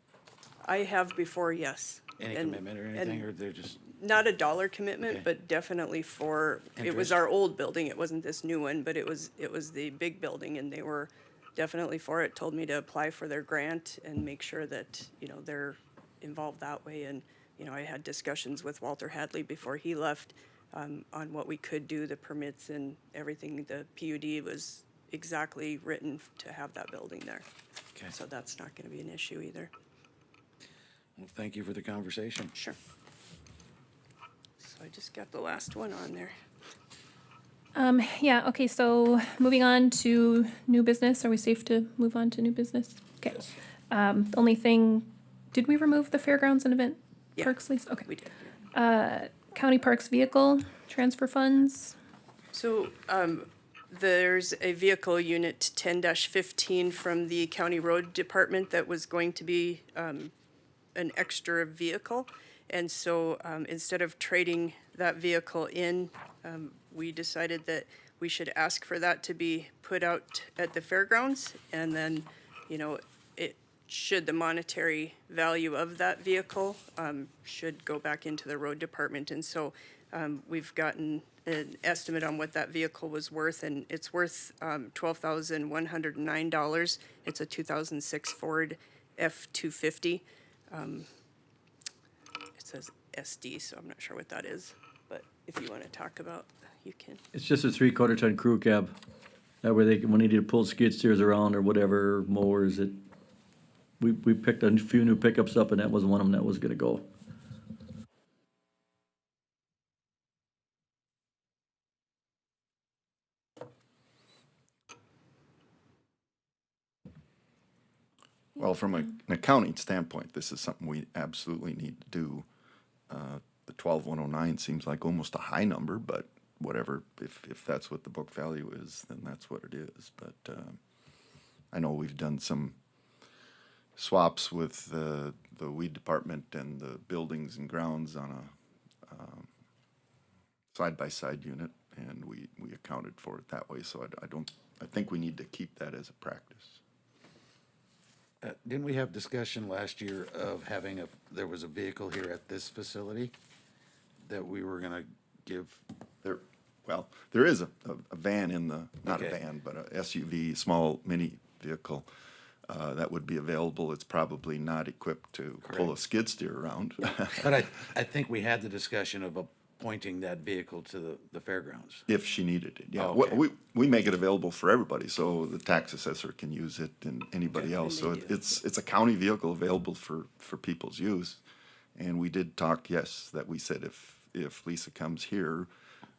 I have before, yes. Any And- commitment or and anything, or they're just, Not a dollar commitment, Okay. but definitely for, it was Interest. our old building, it wasn't this new one, but it was the big building, and they were definitely for it, told me to apply for their grant and make sure that, they're involved that way. And, I had discussions with Walter Hadley before he left, on what we could do, the permits and everything. The PUD was exactly written to have that building there. Okay. So that's not gonna be an issue either. well, thank you for the conversation. Sure. So I just got the last one on there. Yeah, okay, so moving on to new business. Are we safe to move on to new business? Okay. The only thing, did we remove the fairgrounds and event Yeah. parks lease? Okay. We did. County parks vehicle transfer funds. So, there's a vehicle unit 10-15 from the county road department that was going to be, an extra vehicle. And so, instead of trading that vehicle in, we decided that we should ask for that to be put out at the fairgrounds. And then, it, should the monetary value of that vehicle, should go back into the road department. And so, we've gotten an estimate on what that vehicle was worth, and it's worth, $12,109. It's a 2006 Ford F-250. It says SD, so I'm not sure what that is, but if you want to talk about, you can. It's just a 3/4 ton crew cab. That way they can, when they need to pull skid steers around or whatever, mowers, we picked a few new pickups up and that was one of them that was gonna go. Well, from an accounting standpoint, this is something we absolutely need to do. The 12,109 seems like almost a high number, but whatever, if that's what the book value is, then that's what it is. But I know we've done some swaps with the weed department and the buildings and grounds on a side-by-side unit, and we accounted for it that way. So I think we need to keep that as a practice. Didn't we have discussion last year of having there was a vehicle here at this facility that we were gonna give? There is a van in the, not a Okay. van, but a SUV, small mini vehicle, that would be available. It's probably not equipped to pull a Correct. skid steer around. But I think we had the discussion of appointing that vehicle to the fairgrounds. If she needed it, yeah. Oh, okay. We make it available for everybody, so the tax assessor can use it and anybody Okay. else. So And they do. it's a county vehicle available for people's use. And we did talk, yes, that we said if Lisa comes here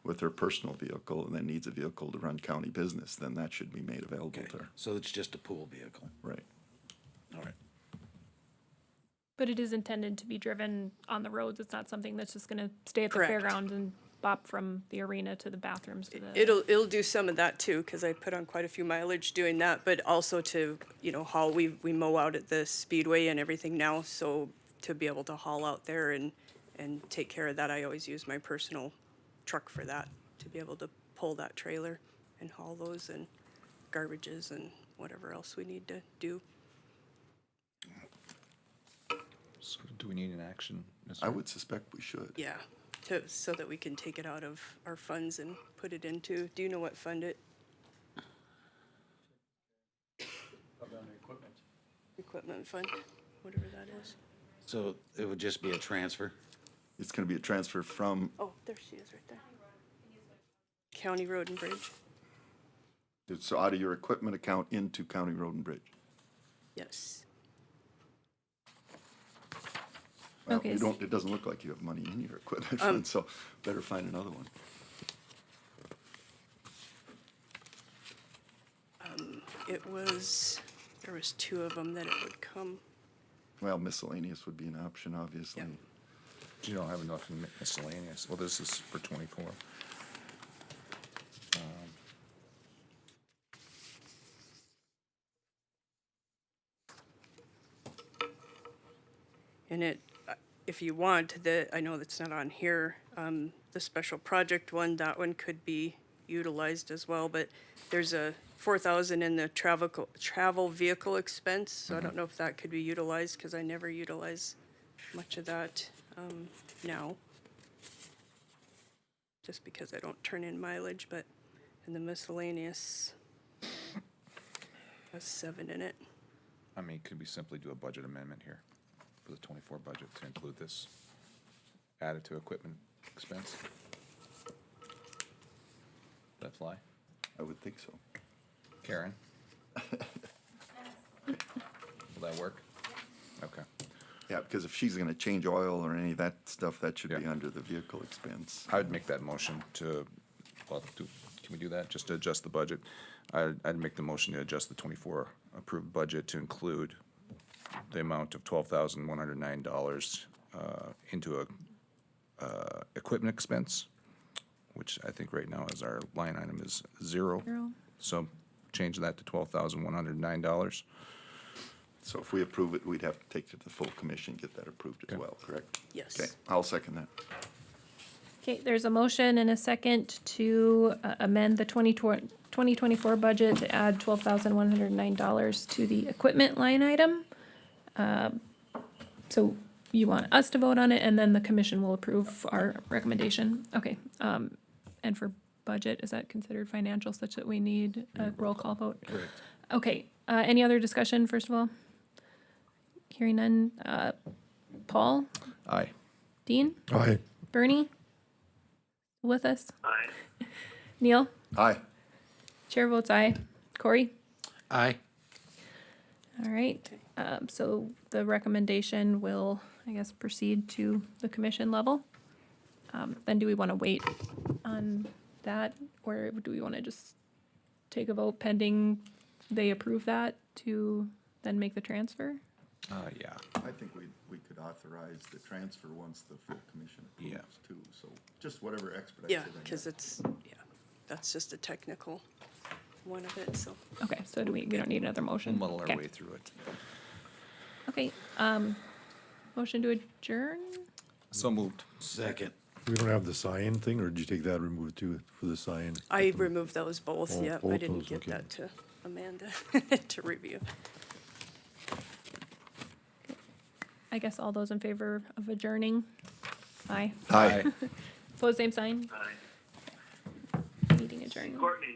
with her personal vehicle and then needs a vehicle to run county business, then that should be made available Okay, to her. so it's just a pool vehicle. Right. All right. But it is intended to be driven on the roads. It's not something that's just gonna stay at the Correct. fairgrounds and bop from the arena to the bathrooms to the. It'll do some of that too, because I put on quite a few mileage doing that, but also to, haul, we mow out at the speedway and everything now, so to be able to haul out there and take care of that, I always use my personal truck for that, to be able to pull that trailer and haul those and garbages and whatever else we need to do. So do we need an action? I would suspect we should. Yeah, so that we can take it out of our funds and put it into, do you know what fund it? Equipment fund, whatever that is. So it would just be a transfer? It's gonna be a transfer from, Oh, there she is, right there. County Road and Bridge, it's out of your equipment account into County Road and Bridge. yes. Well, Okay, you s- don't, it doesn't look like you have money in your equipment fund, so better find another one. It was, there was two of them that it would come. Well, miscellaneous would be an option, obviously. Yeah. You don't have enough in miscellaneous. Well, this is for 24. And it, if you want, I know that's not on here, the special project one, that one could be utilized as well, but there's a 4,000 in the travel vehicle expense, so I don't know if that could be utilized, because I never utilize much of that, now. Just because I don't turn in mileage, but in the miscellaneous, has 7 in it. I mean, could we simply do a budget amendment here for the 24 budget to include this added to equipment expense? That fly? I would think so. Karen? Will that work? Okay. Yeah, because if she's gonna change oil or any of that stuff, that should be Yeah. under the vehicle expense. I would make that motion to, well, can we do that, just to adjust the budget? I'd make the motion to adjust the 24 approved budget to include the amount of $12,109 into a equipment expense, which I think right now is our line item is zero. So change that to $12,109. So if we approve it, we'd have to take it to the full commission, get that approved as Okay. well, correct? Yes. Okay, I'll second that. Okay, there's a motion and a second to amend the 2024 budget to add $12,109 to the equipment line item. So you want us to vote on it, and then the commission will approve our recommendation? Okay, and for budget, is that considered financial such that we need a roll call vote? Correct. Okay, any other discussion, first of all? Hearing none, Paul, Aye. Dean, Aye. Bernie? With us? Aye. Neil? Aye. Chair votes aye. Corey? Aye. All right, so the recommendation will, I guess, proceed to the commission level. Then do we want to wait on that, or do we want to just take a vote pending they approve that to then make the transfer? Yeah. I think we could authorize the transfer once the full commission Yeah. approves too, so just whatever expedites it. Yeah, I guess. because it's, yeah, that's just a technical one of it, so. Okay, so we don't need another We'll motion? muddle our Okay. way through it. Okay, motion to adjourn? So moved. Second. We don't have the sign thing, or did you take that, remove it too, for the sign? I removed those both, Oh, yep, I both didn't those, get okay. that to Amanda to review. I guess all those in favor of adjourning? Aye. Aye. Opposed, same sign? Aye. Meeting adjourned. Courtney,